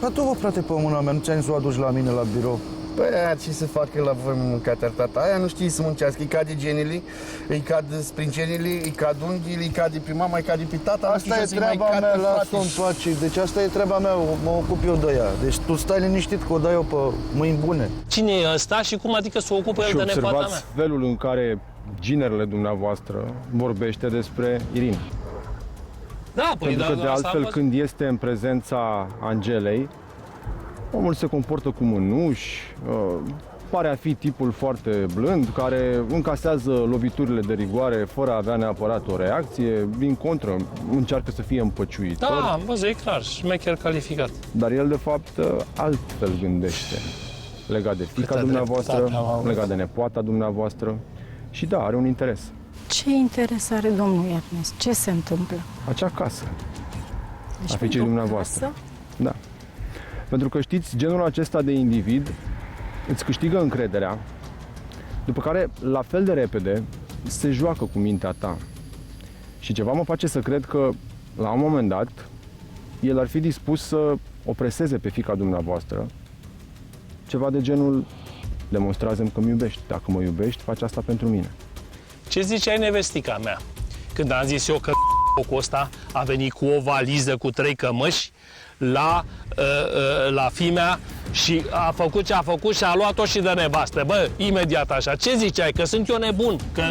Dar tu, bă, frate, pe mâna mea, nu ți-ai să o aduci la mine la birou? Păi aia ce să facă la voi mâncatea tata? Aia nu știi să muncească, îi cade genele, îi cad sprincenele, îi cad unghiile, îi cade pe mama, îi cade pe tata. Asta e treaba mea, lasă-o în pace. Deci asta e treaba mea, mă ocup eu de ea. Deci tu stai liniștit că o dai eu pe mâini bune. Cine e ăsta și cum adică să o ocupă el de nepoata mea? Observați felul în care ginerele dumneavoastră vorbește despre Irina. Da, pentru că de altfel când este în prezența Angelei, omul se comportă cu mânuși, pare a fi tipul foarte blând, care încasează loviturile de rigoare fără a avea neapărat o reacție, din contră, încearcă să fie împăciuitor. Da, am văzut, e clar, șmecher calificat. Dar el, de fapt, altfel gândește legat de fiica dumneavoastră, legat de nepoata dumneavoastră și da, are un interes. Ce interes are domnul Ernest? Ce se întâmplă? Acea casă Deci a fiicei dumneavoastră. Casă? Da. Pentru că știți, genul acesta de individ îți câștigă încrederea, după care, la fel de repede, se joacă cu mintea ta. Și ceva mă face să cred că, la un moment dat, el ar fi dispus să o preseze pe fiica dumneavoastră, ceva de genul, demonstrează-mi că mă iubești. Dacă mă iubești, faci asta pentru mine. Ce ziceai nevestica mea? Când am zis eu că cu ăsta a venit cu o valiză cu 3 cămăși la fimea și a făcut ce a făcut și a luat-o și de nevastă. Bă, imediat așa. Ce ziceai? Că sunt eu nebun? Că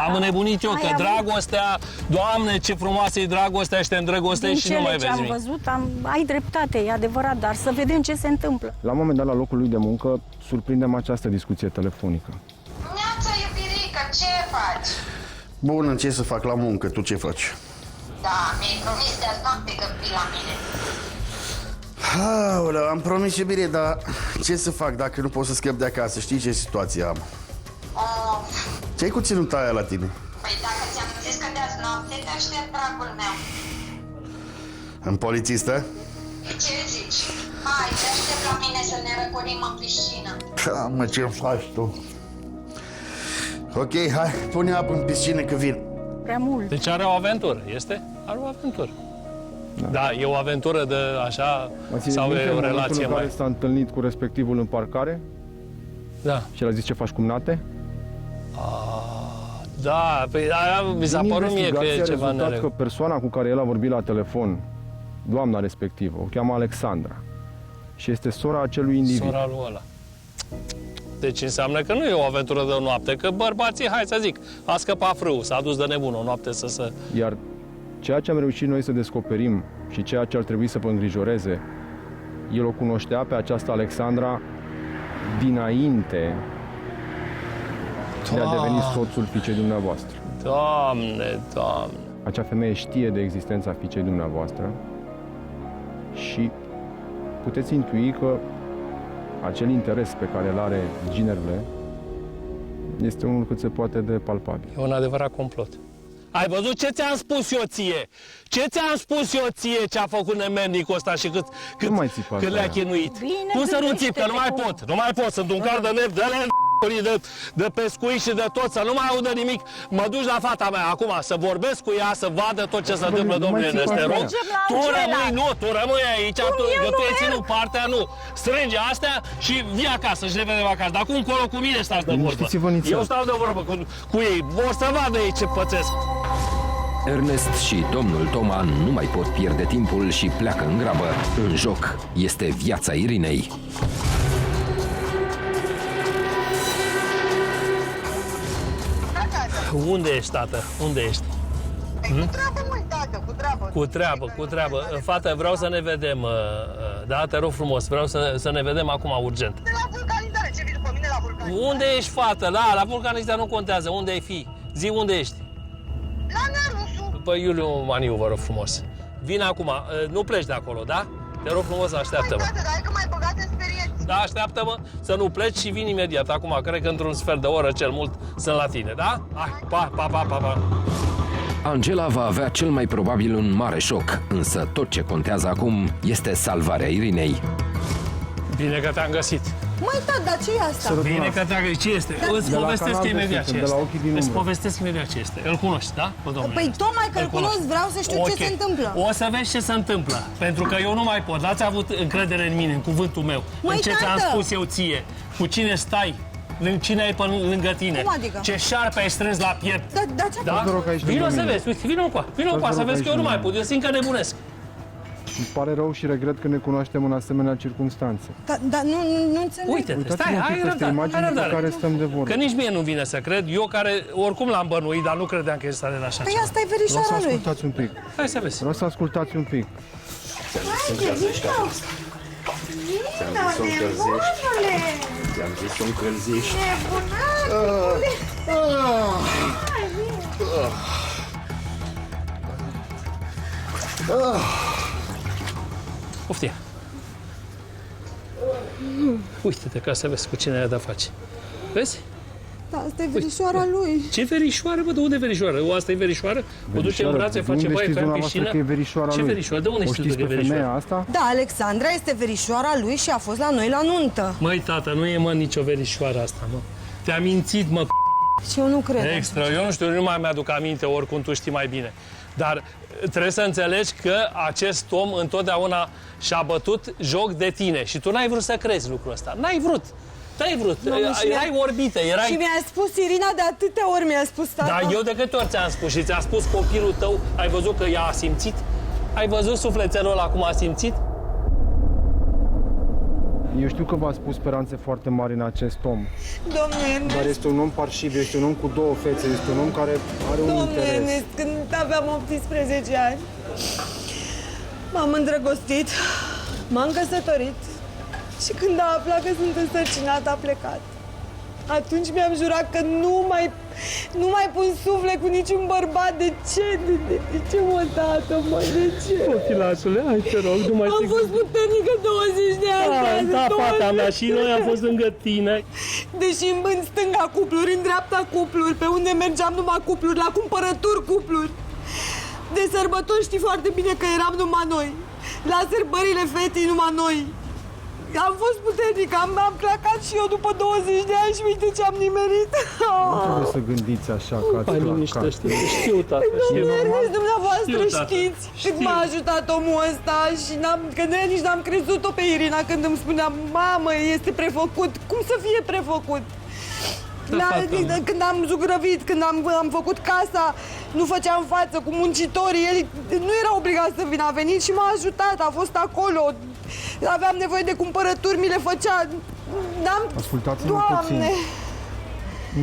am înnebunit eu? Că dragostea, Doamne, ce frumoasă e dragostea și te îndrăgostești și nu mai vezi nimic. Din cele ce am văzut, ai dreptate, e adevărat, dar să vedem ce se întâmplă. La un moment dat, la locul lui de muncă, surprindem această discuție telefonică. Neața, iubirică, ce faci? Bună, ce să fac la muncă? Tu ce faci? Da, mi-ai promis de azi noapte că vii la mine. Aoleu, am promis iubire, dar ce să fac dacă nu pot să scap de acasă? Știi ce situație am? Ce-ai cu ținuta aia la tine? Păi dacă ți-am zis că de azi noapte te aștept, dragul meu. În polițistă? Ce zici? Hai, te aștept la mine să ne răcorim în piscină. Mă, ce-mi faci tu? Ok, hai, pune apă în piscină că vin. Prea mult. Deci are o aventură, este? Are o aventură. Da, e o aventură de așa, sau e o relație mai... mai... s-a întâlnit cu respectivul în parcare? Da. Și el a zis ce faci cum nate? Da, păi aia mi s-a părut mie că e ceva neregul. Că persoana cu care el a vorbit la telefon, doamna respectivă, o cheamă Alexandra și este sora acelui individ. Sora lui ăla. Deci înseamnă că nu e o aventură de o noapte, că bărbații, hai să zic, a scăpat frâul, s-a dus de nebun o noapte să se... Iar ceea ce am reușit noi să descoperim și ceea ce ar trebui să vă îngrijoreze, el o cunoștea pe această Alexandra dinainte de a deveni soțul fiicei dumneavoastră. Doamne, Doamne! Acea femeie știe de existența fiicei dumneavoastră și puteți intui că acel interes pe care îl are ginerele este unul cât se poate de palpabil. E un adevărat complot. Ai văzut ce ți-am spus eu ție? Ce ți-am spus eu ție ce a făcut nemernicul ăsta și cât le-a chinuit? Bine, Cum să nu țip? Că nu mai pot. Nu mai pot. Sunt un car de nervi, de pescuit și de tot, să nu mai audă nimic. Mă duci la fata mea acum să vorbesc cu ea, să vadă tot ce se întâmplă, domnule Nesteroc. Tu rămâi aici, tu ai ținut partea, nu. Strânge astea și vii acasă și ne vedem acasă. Dar acum încolo cu mine stați de vorbă. Eu stau de vorbă cu ei. Vor să vadă ei ce pățesc. Ernest și domnul Toma nu mai pot pierde timpul și pleacă în grabă. În joc este viața Irinei. Unde ești, tată? Unde ești? Cu treabă, măi, tată, cu treabă. Cu treabă. Fată, vreau să ne vedem. Da, te rog frumos, vreau să ne vedem acum urgent. De la vulcanizare, ce vii după mine la vulcanizare? Unde ești, fată? La vulcanizare nu contează. Unde ai fi? Zi unde ești. La Nerusu. Păi, Iuliu Maniu, vă rog frumos. Vine acum. Nu pleci de acolo, da? Te rog frumos, așteaptă-mă. Tată, dar ai că mai băgat în speriați. Da, așteaptă-mă să nu pleci și vin imediat. Acum, cred că într-un sfert de oră cel mult sunt la tine, da? Hai, pa. Angela va avea cel mai probabil un mare șoc, însă tot ce contează acum este salvarea Irinei. Bine că te-am găsit. Măi, dar ce e asta? Bine că te-am găsit. Ce este? Îți povestesc imediat ce este. Îți povestesc imediat ce este. Îl cunoști, da? Păi tocmai că îl cunosc, vreau să știu ce se întâmplă. O să vezi ce se întâmplă. Pentru că eu nu mai pot. N-ați avut încredere în mine, în cuvântul meu. Măi, în ce ți-am spus eu ție. Cu cine stai. Cine ai pe lângă tine? Cum adică? Ce șarpe ai strâns la piept. Da, ce-a făcut? Vino să vezi. Uite, vino încoa, să vezi că eu nu mai pot. Eu simt că nebunesc. Îmi pare rău și regret că ne cunoaștem în asemenea circunstanțe. Dar nu înțeleg. Uite-te, stai, ai răbdare. Că nici mie nu vine să cred. Eu care oricum l-am bănuit, dar nu credeam că este în așa ceva. Păi asta e verișoara lui. Vreau să ascultați un pic. Hai să vezi. Vreau să ascultați un pic. Ți-am zis să încălzești. Poftim. Uite-te ca să vezi cu cine ai de face. Vezi? Da, asta e verișoara lui. Ce verișoară, bă? De unde verișoară? O, asta e verișoară? O duce în brațe, face baie ca în piscină? Că e verișoara Ce lui? verișoară? De unde știți că e verișoară? Femeia asta? Da, Alexandra este verișoara lui și a fost la noi la nuntă. Măi, tată, nu e, mă, nicio verișoară asta, mă. Te-a mințit, mă, Și eu nu cred. extra. Eu nu știu, nu mai mi-aduc aminte, oricum tu știi mai bine. Dar trebuie să înțelegi că acest om întotdeauna și-a bătut joc de tine și tu n-ai vrut să crezi lucrul ăsta. N-ai vrut. N-ai vrut. Erai orbită, erai... Și mi-a spus Irina de atâtea ori, mi-a spus tata. Dar eu de câte ori ți-am spus și ți-a spus copilul tău, ai văzut că ea a simțit? Ai văzut sufletelul ăla cum a simțit? Eu știu că v-a spus speranțe foarte mari în acest om. Domnul Ernest, Dar este un om parșiv, este un om cu două fețe, este un om care are un domnul interes. Ernest, când aveam 18 ani, m-am îndrăgostit, m-am căsătorit și când a aflat că sunt însărcinată, a plecat. Atunci mi-am jurat că nu mai pun suflet cu niciun bărbat. De ce? De ce, mă, tată, mă? De ce? Copilașule, hai te rog, nu mai Am fost puternică 20 de ani. Da, fata mea, și noi am fost lângă tine. Deși în stânga cupluri, în dreapta cupluri, pe unde mergeam numai cupluri, la cumpărături cupluri. De sărbători știi foarte bine că eram numai noi. La sărbările fetii numai noi. Am fost puternică, am clacat și eu după 20 de ani și uite ce am nimerit. Nu trebuie să gândiți așa că ați Hai, clacat. liniștește-te, știu, tată, Dumneavoastră Știu, tată, știți cât m-a ajutat omul ăsta și nici n-am crezut-o pe Irina când îmi spunea mamă, este prefăcut. Cum să fie prefăcut? Când am zugrăvit, când am făcut casa, nu făceam față cu muncitorii, el nu era obligat să vină, a venit și m-a ajutat, a fost acolo. Aveam nevoie de cumpărături, mi le făcea. Ascultați-mă puțin.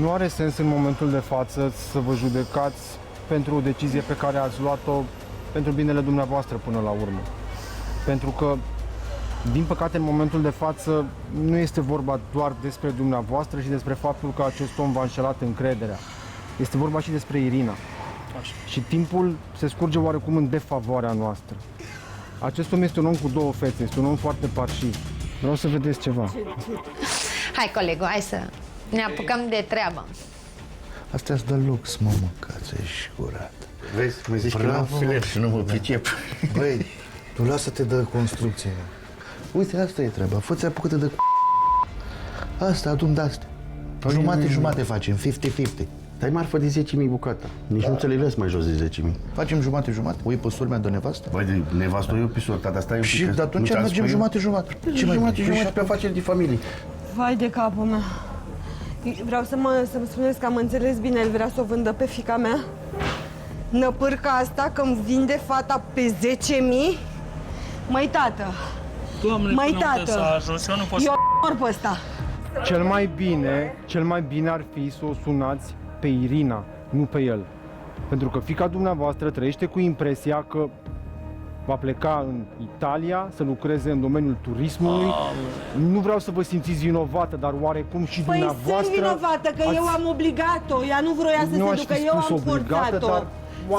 Nu are sens în momentul de față să vă judecați pentru o decizie pe care ați luat-o pentru binele dumneavoastră până la urmă. Pentru că, din păcate, în momentul de față nu este vorba doar despre dumneavoastră și despre faptul că acest om v-a înșelat încrederea. Este vorba și despre Irina. Așa. Și timpul se scurge oarecum în defavoarea noastră. Acest om este un om cu două fețe, este un om foarte parșiv. Vreau să vedeți ceva. Hai, colegul, hai să ne apucăm de treabă. Astea-ți dă lux, mă, mâncați, ești curat. Vezi, mă zici că n-am filet și nu mă pricep. Băi, tu lasă-te de construcție. Uite, asta e treaba. Fă-ți apucă-te de asta, adun de-astea. Jumate facem, 50-50. Dai marfă de 10.000 bucata. Nici nu ți le las mai jos de 10.000. Facem jumate-jumate. Ui, pe surmea de nevastă? Băi, de nevastă eu pe sorta, dar stai un pic. Și de atunci mergem jumate-jumate. Ce mai jumate pe afaceri de familie. Vai de capul meu. Vreau să-mi spuneți că am înțeles bine, el vrea să o vândă pe fiica mea? Năpârca asta că îmi vinde fata pe 10.000? Măi, tată! Doamne, măi, până unde tată! s-a ajuns, eu nu pot Eu mor pe ăsta! Cel mai bine ar fi să o sunați pe Irina, nu pe el. Pentru că fiica dumneavoastră trăiește cu impresia că va pleca în Italia să lucreze în domeniul turismului. Nu vreau să vă simțiți vinovată, dar oarecum și dumneavoastră... Păi sunt vinovată, că eu am obligat-o, ea nu vroia să se ducă, eu am forțat-o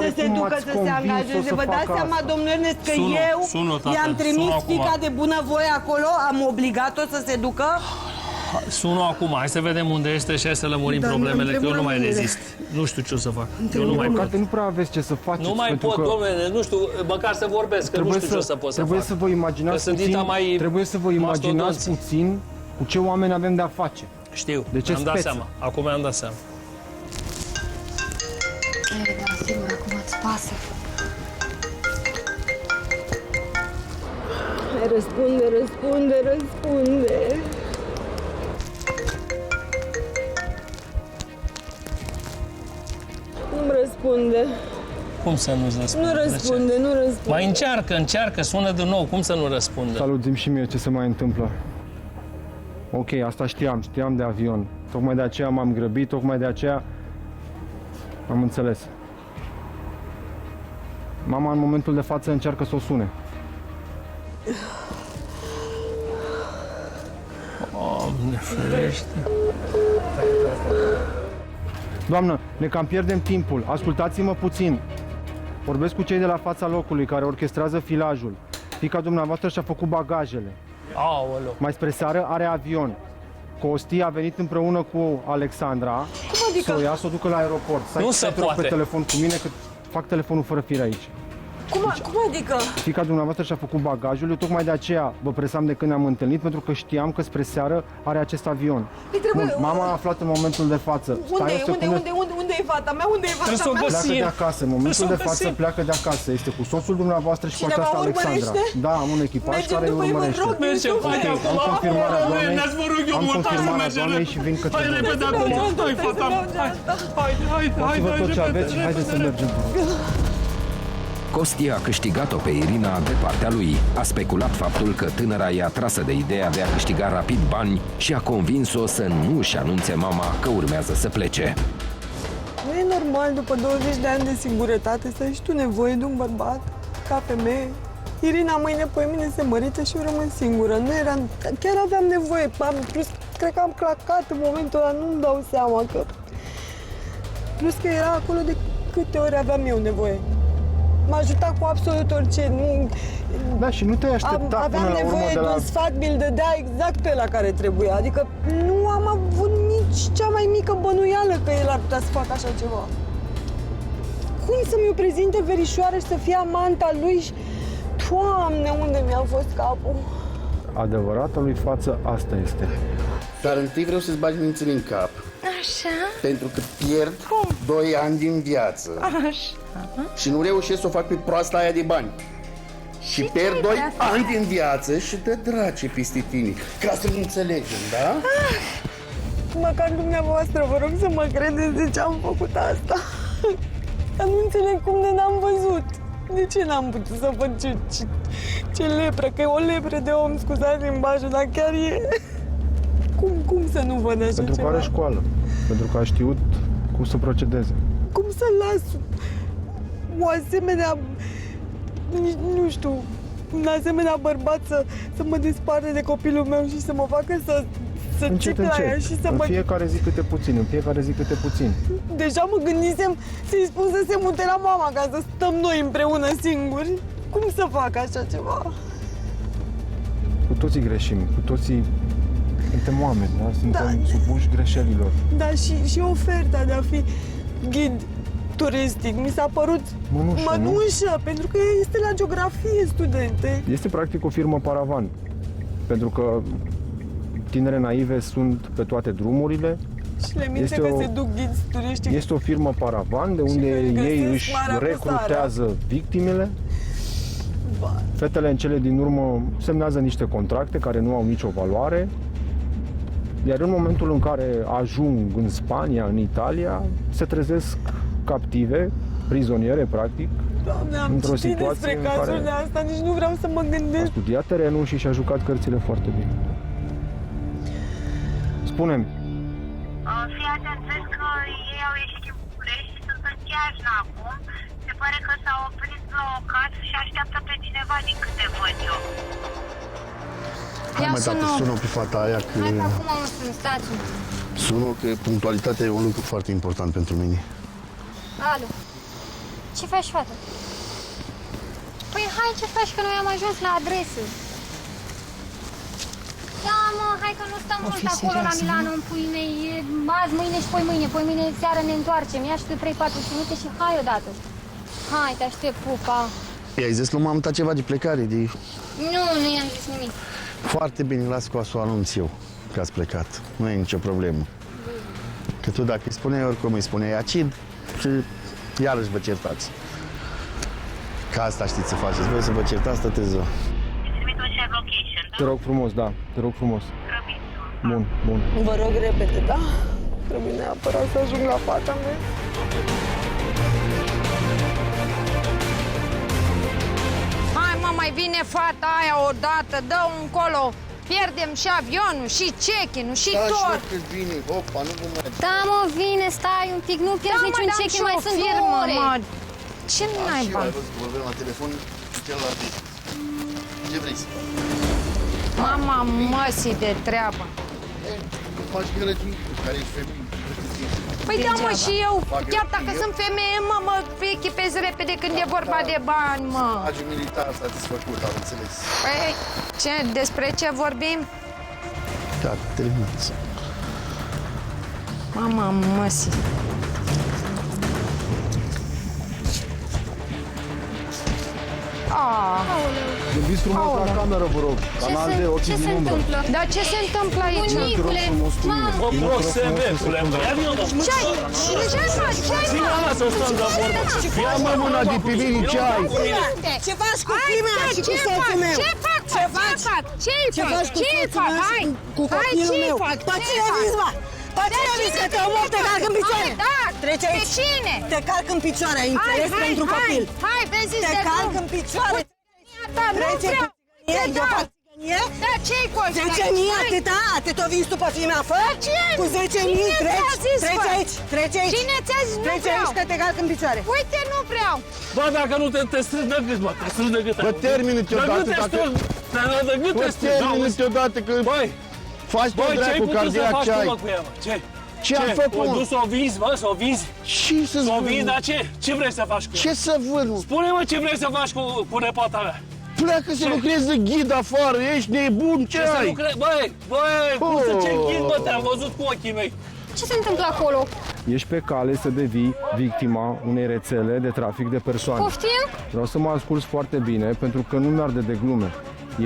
să se ducă, să se angajeze. Vă dați seama, domnul Ernest, că eu i-am trimis fiica de bunăvoie acolo, am obligat-o să se ducă? Sună acum, hai să vedem unde este și hai să lămurim problemele, că eu nu mai rezist. Nu știu ce o să fac. Eu nu mai pot. Nu prea aveți ce să faceți. Nu mai pot, domnule, nu știu, măcar să vorbesc, că nu știu ce o să pot să fac. Trebuie să vă imaginați puțin, trebuie să vă imaginați puțin cu ce oameni avem de-a face. Știu, de ce am dat seama. Acum mi-am dat seama. Da, sigur, acum îți pasă. Răspunde. Nu-mi răspunde. Cum să nu-ți răspunde? Nu răspunde. Mai încearcă, sună din nou, cum să nu răspundă? Salut, zi-mi și mie ce se mai întâmplă. Ok, asta știam de avion. Tocmai de aceea m-am grăbit, tocmai de aceea am înțeles. Mama în momentul de față încearcă să o sune. Doamne ferește. Doamnă, ne cam pierdem timpul. Ascultați-mă puțin. Vorbesc cu cei de la fața locului care orchestrează filajul. Fiica dumneavoastră și-a făcut bagajele. Aoleu. Mai spre seară are avion. Costi a venit împreună cu Alexandra să o ia, să o ducă la aeroport. Nu se poate. Pe telefon cu mine, că fac telefonul fără fir aici. Cum adică? Fiica dumneavoastră și-a făcut bagajul, eu tocmai de aceea vă presam de când ne-am întâlnit, pentru că știam că spre seară are acest avion. Trebuie... Mama a aflat în momentul de față. Unde e fata mea? Unde e fata mea? Pleacă de acasă, în momentul de față pleacă de acasă. Este cu soțul dumneavoastră și cu această Alexandra. Da, am un echipaj care îi urmărește. Mergem, hai acum. Am confirmarea doamnei. Vă rog eu mult, hai să mergem. Și vin către hai repede acum. Hai, fata mea. Hai, luați-vă tot ce aveți și haideți să mergem. Costi a câștigat-o pe Irina de partea lui. A speculat faptul că tânăra e atrasă de ideea de a câștiga rapid bani și a convins-o să nu își anunțe mama că urmează să plece. Nu e normal după 20 de ani de singurătate să ai și tu nevoie de un bărbat ca femeie. Irina mâine pe mine se mărită și eu rămân singură. Nu eram, chiar aveam nevoie. Plus, cred că am clacat în momentul ăla, nu-mi dau seama că... Plus că era acolo de câte ori aveam eu nevoie. M-a ajutat cu absolut orice. Da, și nu te-ai așteptat aveam până la urmă nevoie de la... un sfat, mi-l dădea exact pe la care trebuia. Adică nu am avut nici cea mai mică bănuială că el ar putea să facă așa ceva. Cum să mi-o prezinte verișoară și să fie amanta lui și... Doamne, unde mi-a fost capul? Adevărata lui față, asta este. Dar întâi vreau să-ți bagi mințile în cap. Așa? Pentru că pierd 2 ani din viață. Așa. Și nu reușesc să o fac pe proasta aia de bani. Și pierd 2 ani din viață și dă drace peste tine. Ca să ne înțelegem, da? Măcar dumneavoastră, vă rog să mă credeți de ce am făcut asta. Dar nu înțeleg cum de n-am văzut. De ce n-am putut să văd ce lepră, că e o lepră de om, scuzați limbajul, dar chiar e... Cum să nu văd așa Pentru ceva? că are școală. Pentru că a știut cum să procedeze. Cum să las o asemenea... Nu știu... Un asemenea bărbat să mă desparte de copilul meu și să mă facă să țip la ea și să în mă... fiecare zi câte puțin, în fiecare zi câte puțin. Deja mă gândisem să-i spun să se mute la mama ca să stăm noi împreună singuri. Cum să fac așa ceva? Cu toții greșim, cu toții suntem oameni, da? Suntem supuși greșelilor. Da, și oferta de a fi ghid turistic mi s-a părut mănușă, pentru că este la geografie, studente. Este practic o firmă paravan, pentru că tinere naive sunt pe toate drumurile. Și le minte că se duc ghizi turiști. Este o firmă paravan de unde ei își recrutează victimele. Fetele în cele din urmă semnează niște contracte care nu au nicio valoare. Iar în momentul în care ajung în Spania, în Italia, se trezesc captive, prizoniere, practic. Doamne, am citit despre cazul de asta, nici nu vreau să mă gândesc. A studiat terenul și și-a jucat cărțile foarte bine. Spune-mi. Fii atent, vezi că ei au ieșit din București și sunt în Chiajna acum. Se pare că s-au oprit la o casă și așteaptă pe cineva, din câte văd eu. Hai mă, tată, sună pe fata aia că... Hai că acum mă sun, stați. Sună că punctualitatea e un lucru foarte important pentru mine. Alo. Ce faci, fată? Păi hai, ce faci, că noi am ajuns la adresă. Da, mă, hai că nu stăm mult acolo la Milano în pâine. E azi, mâine și poi mâine seară ne întoarcem. Ia și tu 3-4 minute și hai odată. Hai, te aștept, pupa. I-ai zis lui mama ta ceva de plecare? Nu i-am zis nimic. Foarte bine, las cu să o anunț eu că ați plecat. Nu e nicio problemă. Că tu dacă îi spuneai, oricum îi spuneai acid și iarăși vă certați. Ca asta știți să faceți. Voi să vă certați toate ziua. Te rog frumos, da, te rog frumos. Bun. Vă rog repede, da? Trebuie neapărat să ajung la fata mea. Hai, mă, mai vine fata aia odată, dă încolo. Pierdem și avionul, și check-in-ul, și tot. Da, și vine, opa, nu vă mai... Da, mă, vine, stai un pic, nu pierzi niciun check-in, mai sunt 2 ore. Ce naiba? Ai văzut că vorbim la telefon cu celălalt. Ce vrei să faci? Mama măsii de treabă. Faci gălătini, care ești femeie. Păi da, mă, și eu, chiar dacă sunt femeie, mă echipez repede când e vorba de bani, mă. Agi militar satisfăcut, am înțeles. Păi, despre ce vorbim? Da, terminați. Mama, măsi. Gândiți frumos la cameră, vă rog. Canal de ochii din umbră. Dar ce se întâmplă aici? Bunicule, Mă proxemetule, Ce faci? ține ala să stăm de vorbă. Ia-mă mâna de pe mine, ce ai? Ce faci cu primea și cu soțul meu? Ce fac? Ce faci? Ce faci cu soțul meu și cu copilul meu? Pe cine vizi, mă? Pe cine vizi că te omor, te calc în picioare? Da, Trece aici. pe cine? Te calc în picioare, ai înțeles pentru copil? Hai, vezi Te calc în picioare. Trece cu țigănie, eu fac țigănie. Da, ce-i cu ăsta? 10.000, atâta? Atât o vinzi tu pe fimea, fă? Cu 10.000 treci aici, treci aici. Cine ți-a zis nu Treci aici vreau? că te calc în picioare. Uite, nu vreau. Bă, dacă nu te strâng de gât, mă, te strâng de gât. Bă, termină-te odată, dacă... De gât te Bă, strâng. termină-te odată, că... Băi, faci tot ce-ai dracu putut să cardiac, faci ce tu, ai? mă, cu ea, mă? Ce? Ce am făcut? O dus, o vinzi, mă, să o vinzi? Ce să-ți Să o vând? vinzi, dar ce? Ce vrei să faci cu ea? Ce să vând? Spune-mă ce vrei să faci cu nepoata mea. Pleacă să lucrezi ghid afară, ești nebun, ce să ai? lucrezi? Băi, cum să ce ghid, bă, te-am văzut cu ochii mei. Ce se întâmplă acolo? Ești pe cale să devii victima unei rețele de trafic de persoane. Poftim? Vreau să mă asculți foarte bine, pentru că nu mi-arde de glume.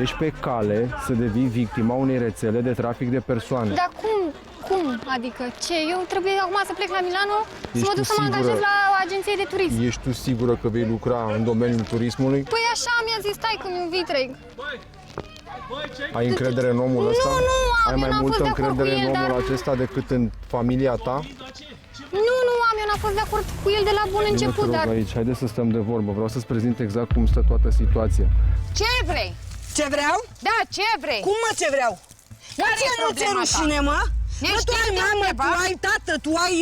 Ești pe cale să devii victima unei rețele de trafic de persoane. Dar cum? Adică ce? Eu trebuie acum să plec la Milano, să mă Ești duc tu să mă angajez sigură? la o agenție de turism. Ești tu sigură că vei lucra în domeniul turismului? Păi așa mi-a zis taică-mi un vitreg. Ai încredere în omul ăsta? Nu am, Ai eu mai n-am multă fost de acord încredere cu el, în omul dar- acesta decât în familia ta? Nu am, eu n-am fost de acord cu el de la bun Vino, te început, rog dar... aici, haideți să stăm de vorbă. Vreau să-ți prezint exact cum stă toată situația. Ce vrei? Ce vreau? Da, ce vrei? Cum mă ce vreau? Dar Care ce e nu ți-e problema ta? rușine, mă? Ne Bă, tu știm ai de mamă, undeva? tu ai tată, tu ai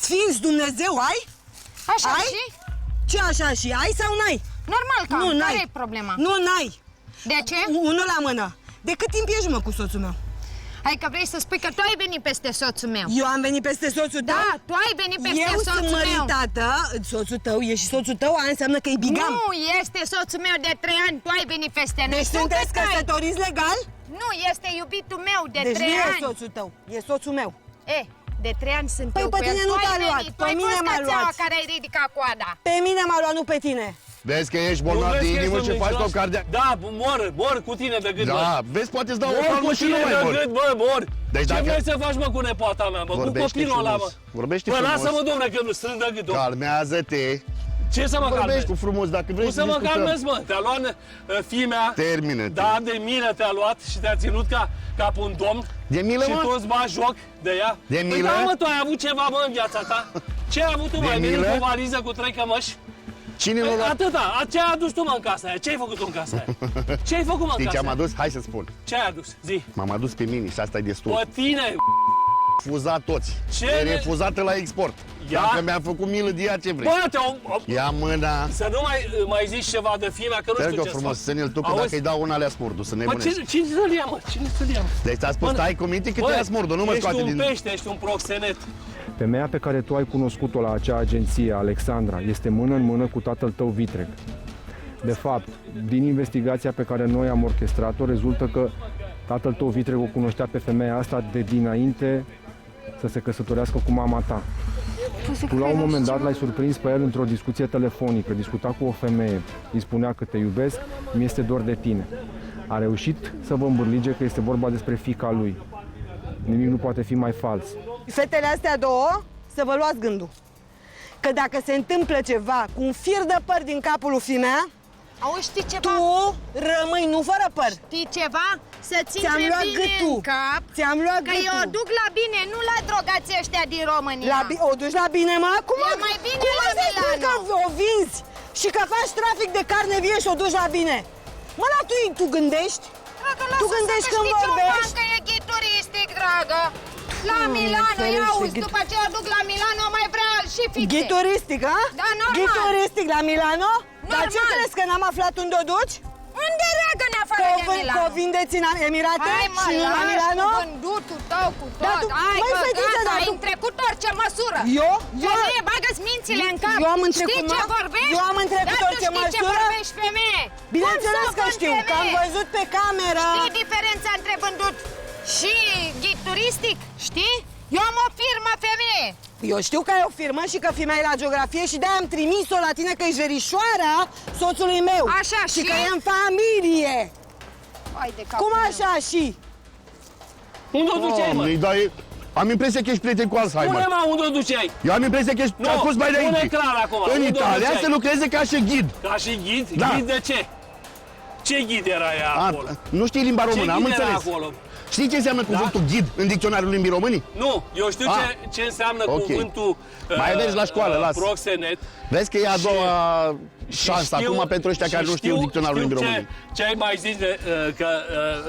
sfinț Dumnezeu, ai? Așa Ai? și? Ce așa și? Ai sau n-ai? Normal că Nu, am. n-ai. Care e problema? Nu, n-ai. De ce? Unul la mână. De cât timp ești, mă, cu soțul meu? Adică vrei să spui că tu ai venit peste soțul meu. Eu am venit peste soțul tău? Da, tu ai venit peste Eu soțul sunt meu. măritată, soțul tău, e și soțul tău, aia înseamnă că e bigam. Nu este soțul meu de 3 ani, tu ai venit peste noi. Deci Tu sunteți cât ai? căsătoriți legal? Nu, este iubitul meu de Deci 3 nu e ani. soțul tău, e soțul meu. De 3 ani sunt Păi eu pe cu el. tine nu Tu ai te-a luat, venit, pe tu ai mine fost m-a cățeaua luat. care ai ridicat coada. Pe mine m-a luat, nu pe tine. Vezi că ești bolnav Nu de vezi că inimă ești și un faci tot mincinoas? cardiac. Da, mor cu tine de gât, bă. Da, vezi, poate îți dau o Mor cu palmă și tine nu mai de mor. gât, bă, mor. Deci Ce dacă- vrei să faci, mă, cu nepoata mea, mă, cu Vorbește copilul ăla, mă? frumos. Vorbește Bă, frumos. lasă-mă, domne, că nu strâng de gât, domne. Calmează-te. Ce să mă calmez? Vorbești cu frumos, dacă vrei Cum să mă discutăm. calmez, mă? Te-a luat fimea. Termină-te. Da, de milă te-a luat și te-a ținut ca pe un domn. De milă, și mă? tu îți bagi joc de ea. De Păi milă? da, mă, tu ai avut ceva, mă, în viața ta? Ce ai avut tu, De mai venit milă? cu o valiză cu 3 cămăși? Cine l-a Păi, luat? atâta. Ce ai adus tu, mă, în casa aia? Ce ai făcut tu în casa aia? Ce ai făcut, mă, în Știi ce casa am aia? adus? Hai să spun. Ce ai adus? Zi. M-am adus pe mine și asta e destul. Pe tine. Refuzat toți. Ce E ne- refuzată la export. Ia. Dacă mi-am făcut milă de ea, ce vrei? Bă, Ia mâna. Să nu mai zici ceva de fimea, că nu Te știu rog ce frumos, să Sănil, tu că Auzi? dacă îi dau una le-a smurdu, să Mă, nebunești. cine să-l ia, mă? Cine să-l ia, mă? Deci ți-a spus, stai cu minte că te-a smurdu, nu mă scoate Ești din... un pește, ești un proxenet. Femeia pe care tu ai cunoscut-o la acea agenție, Alexandra, este mână în mână cu tatăl tău Vitreg. De fapt, din investigația pe care noi am orchestrat-o, rezultă că tatăl tău Vitreg o cunoștea pe femeia asta de dinainte să se căsătorească cu mama ta. Tu la un moment dat l-ai surprins pe el într-o discuție telefonică, discuta cu o femeie, îi spunea că te iubesc, mi este dor de tine. A reușit să vă îmbârlige că este vorba despre fiica lui. Nimic nu poate fi mai fals. Fetele astea două, să vă luați gândul. Că dacă se întâmplă ceva cu un fir de păr din capul lui fimea, Auzi, știi ceva? tu rămâi nu fără păr. Știi ceva? Să-ți Ți-am intre luat bine gâtul. în cap. Ți-am luat Că eu o gâtul. duc la bine, nu la drogații ăștia din România. O duci la bine, mă? Cum E mai bine cum la să spui că Milano. o vinzi și că faci trafic de carne vie și o duci la bine? Mă, la tu gândești? Dragă, Tu lasă gândești să când știi ce o vorbești? bancă e ghituristic, dragă. La Milano, ferește, ia auzi, după ce o duc la Milano, mai vrea și fițe. Ghituristic, a? Da, normal. Ghituristic la Milano? Dar ce Normal. crezi, că n-am aflat unde o duci? Unde reagă în afară de Milano? Că o vindeți în Emirate Hai, mă, și nu la lași Milano? cu vândutul tău, cu tot. Dar tu, Hai măi, că fetiță, gata, dar ai tu- trecut orice măsură. Eu? Femeie, bagă-ți mințile în cap. Eu am întrecut, Știi ce mă? vorbești? Eu am întrecut Dar orice tu știi ce măsură? vorbești, femeie? Bineînțeles Cum că să știu, faci, că am femeie? văzut pe cameră. Știi diferența între vândut și ghid turistic? Știi? Eu am o firmă, femeie! Eu știu că ai o firmă și că firma e la geografie și de-aia am trimis-o la tine că ești verișoara soțului meu. Așa și? Și că e în familie. Hai de cap. Cum așa și? Unde o duceai, mă? Dar am impresia că ești prieten cu Alzheimer. Spune, mă, unde o duceai? Eu am impresia că ești, Nu, a spus mai înainte. spune clar acum, În unde o Italia duceai? să lucreze ca și ghid. Ca și ghid? Da. Ghid de ce? Ce ghid era ea acolo? Nu știi limba română, Ce am ghid era înțeles. acolo? Știi ce înseamnă cuvântul ghid în dicționarul limbii românii? Nu, eu știu ce înseamnă cuvântul Mai mergi la școală, lasă. proxenet. Vezi că e a doua șansă acum pentru ăștia care nu știu dicționarul limbii românii. Ce ai mai zis că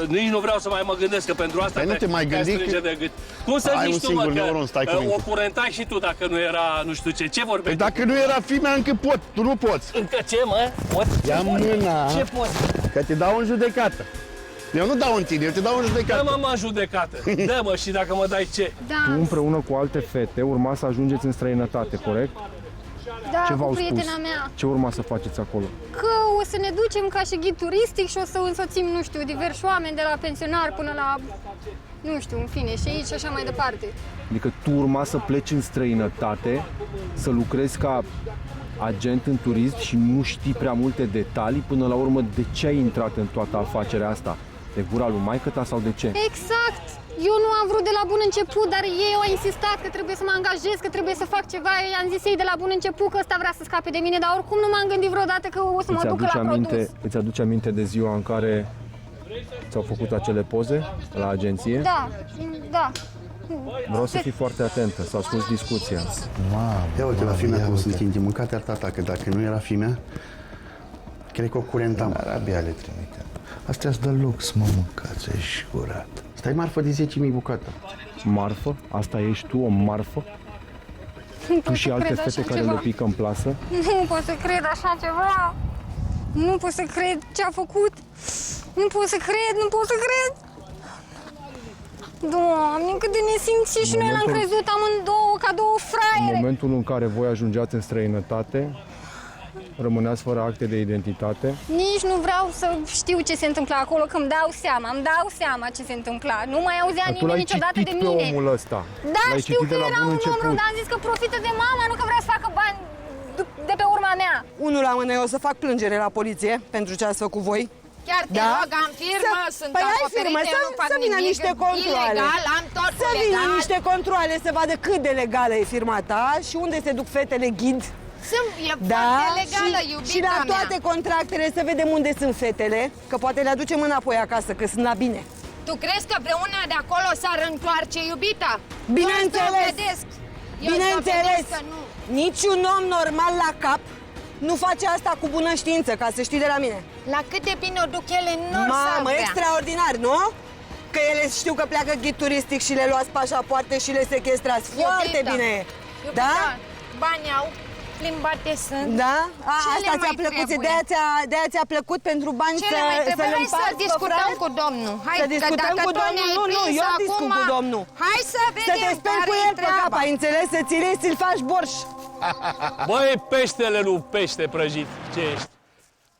nici nu vreau să mai mă gândesc, că pentru asta Păi nu te mai gândi că... de gât. Cum să Ai zici un tu, mă, singur neuron, stai că cuvinte. o curentai și tu dacă nu era nu știu ce? Ce vorbești? Păi dacă nu era fimea, încă pot, tu nu poți. Încă ce, mă? Poți? Ia mâna, Ce poți? că te dau în judecată. Eu nu dau în tine, eu te dau în judecată. Dă-mă, în judecată. Dă-mă și dacă mă dai ce? Da, Tu împreună cu alte fete urma să ajungeți în străinătate, corect? da, Ce cu v-au spus? prietena mea. Ce urma să faceți acolo? Că o să ne ducem ca și ghid turistic și o să însoțim, nu știu, diversi oameni de la pensionar până la, nu știu, în fine, și aici și așa mai departe. Adică tu urma să pleci în străinătate, să lucrezi ca agent în turism și nu știi prea multe detalii, până la urmă de ce ai intrat în toată afacerea asta? De gura lui maică-ta sau de ce? Exact! Eu nu am vrut de la bun început, dar ei au insistat că trebuie să mă angajez, că trebuie să fac ceva. Eu i-am zis ei de la bun început că ăsta vrea să scape de mine, dar oricum nu m-am gândit vreodată că o să mă duc la produs. Îți aduce aminte de ziua în care ți-au făcut acele poze la agenție? Da, da. Vreau să fii foarte atentă, să asculti discuția. Ia uite, la fimea cum sunt intim. Mâncate tata, că dacă nu era fimea, cred că o curentam. Abia le trimite. Astea-s de lux, mă, mâncați, ești curat. Stai marfă de 10.000 bucată. Marfă? Asta ești tu, o marfă? Tu și alte fete care le pică în plasă? Nu pot să cred așa ceva. Nu pot să cred ce a făcut. Nu pot să cred, nu pot să cred. Doamne, cât de nesimțit și noi l-am crezut amândouă ca două fraiere. În momentul în care voi ajungeați în străinătate, rămâneați fără acte de identitate. Nici nu vreau să știu ce se întâmpla acolo, că îmi dau seama ce se întâmpla. Nu mai auzea nimeni niciodată de mine. Tu l-ai citit pe omul ăsta. Da, L-ai știu citit că de la era bun un început. om, dar am zis că profită de mama, nu că vrea să facă bani de pe urma mea. Unul la mână, eu o să fac plângere la poliție pentru ce ați făcut voi. Chiar te rog, am firmă, sunt păi ai acoperite, firmă, nu fac să vină nimic niște controale. ilegal, am totul Să vină legal. niște controale să vadă cât de legală e firma ta și unde se duc fetele ghid. E foarte legală, iubita și la mea. toate contractele să vedem unde sunt fetele, că poate le aducem înapoi acasă, că sunt la bine. Tu crezi că vreuna de acolo s-ar întoarce, iubita? Bineînțeles! Bineînțeles! Niciun om normal la cap nu face asta cu bună știință, ca să știi de la mine. La cât de bine o duc ele, nu s-ar Mamă, vrea. extraordinar, nu? Că ele știu că pleacă ghid turistic și le luați pașapoarte și le sechestrați. Foarte bine! Iubita, Da? bani au, plimbate sunt. Da? Ce Asta le ți-a mai plăcut, trebuie? de-aia ți-a plăcut pentru bani Ce le mai trebuie? Hai să discutăm cu domnul. Hai, să că discutăm dacă cu tu domnul. ne-ai Nu, prins eu acum, discut cu domnul. Hai să vedem Să te speli cu care-i el pe cap, treaba. ai înțeles? Să ți iei, să-l faci borș. Băi, peștele nu pește prăjit. Ce ești?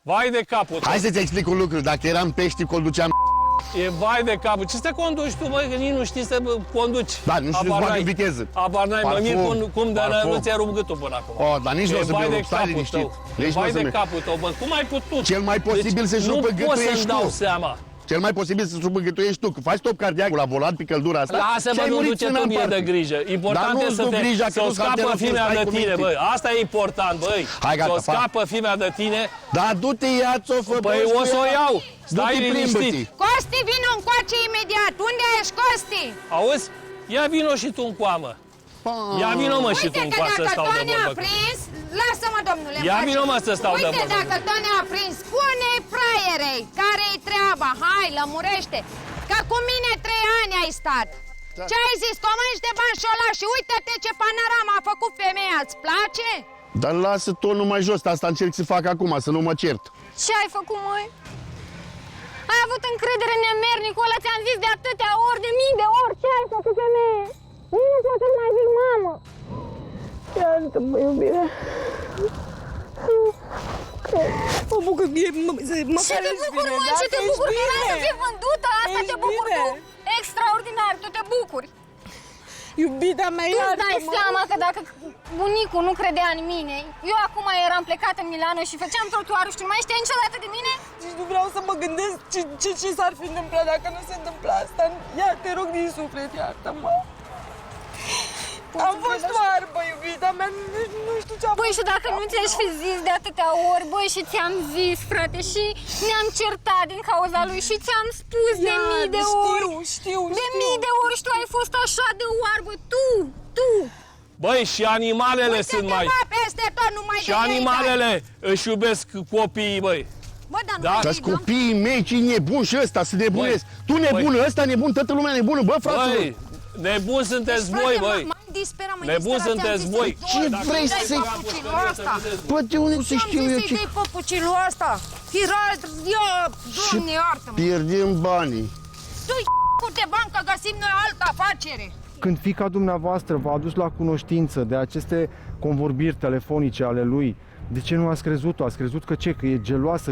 Vai de capul tău. Hai să-ți explic un lucru. Dacă eram pești, conduceam. E vai de capul. Ce să te conduci tu, măi, că nici nu știi să conduci. Da, nu știu să fac în viteză. Abar n-ai, mă mir cum de nu ți-ai rupt gâtul până acum. Oh, dar nici nu o să vai mi-o de rup, stai capul liniștit. tău. Nici Vai nu o să de mi- capul tău, bă, cum ai putut? Cel mai posibil să-și rupă Nu gâtul pot ești să-mi dau tu. seama. Cel mai posibil să-și rupă gâtul ești tu, că faci stop cardiac la volan pe căldura asta. Lasă-mă, și ai nu murit duce în tu mie parte. de grijă. Important Dar e nu-ți să du grija, că să o nu s-a scapă terminat, fimea stai de cu tine, minte. băi. Asta e important, băi. Hai, gata, să o pa. scapă fimea de tine. Da, du-te, ia-ți-o, fă Păi băi, o să o iau. Stai Du-te, liniștit. plimbă-te. Costi, vino încoace imediat. Unde ești, Costi? Auzi? Ia vino și tu în coamă. Ia vino, mă, și tu în Uite că coamă să dacă stau de tot ne-a vorbă. prins, lasă-mă, domnule. Ia face. vino, mă, să stau de Uite, vorbă. dacă tot ne-a prins, spune-i fraierei, care-i treaba? Hai, lămurește. Că cu mine 3 ani ai stat. Da. Ce ai zis? Comânci de bani și ăla și uite-te ce panorama a făcut femeia. Îți place? Dar lasă tonul mai jos, asta încerc să fac acum, să nu mă cert. Ce ai făcut, măi? Ai avut încredere în nemernicul ăla, ți-am zis de atâtea ori, de mii de ori. Ce ai făcut, femeie? Nu pot să mai zic, mamă. Iartă-mă, iubire. Mă bucur, Ce te bucuri, mă? Ce te bucuri că era să fie vândută? Asta te bucuri tu? Extraordinar, tu te bucuri. Iubita mea, Tu îți dai seama că dacă bunicul nu credea în mine, eu acum eram plecat în Milano și făceam trotuarul și tu nu mai știai niciodată de mine? Deci nu vreau să mă gândesc ce s-ar fi întâmplat dacă nu se întâmplă asta. Ia, te rog din suflet, iartă-mă. Am fost oarbă, iubita mea, nu știu ce am. Băi, și dacă nu ți-aș fi zis de atâtea ori, băi, și ți-am zis, frate, și ne-am certat din cauza lui și ți-am spus de mii de ori. Știu. De mii de ori și tu ai fost așa de oarbă, tu. Băi, și animalele sunt mai... Peste tot, nu mai Și animalele își iubesc copiii, băi. Bă, dar Da? Dar copiii mei, ce nebun și ăsta, să nebunesc. Tu nebună, ăsta nebun, toată lumea nebună, bă, fraților. Băi, nebuni sunteți voi, băi. Nebuni sunteți voi. Ce vrei să-i... Bă, de unde să știu eu ce... Ce-i păpucilul ăsta? Doamne, iartă-mă. Pierdem banii. Du-i de bani că găsim noi altă afacere. Când fiica dumneavoastră v-a adus la cunoștință de aceste convorbiri telefonice ale lui, de ce nu ați crezut-o? Ați crezut că ce? Că e geloasă?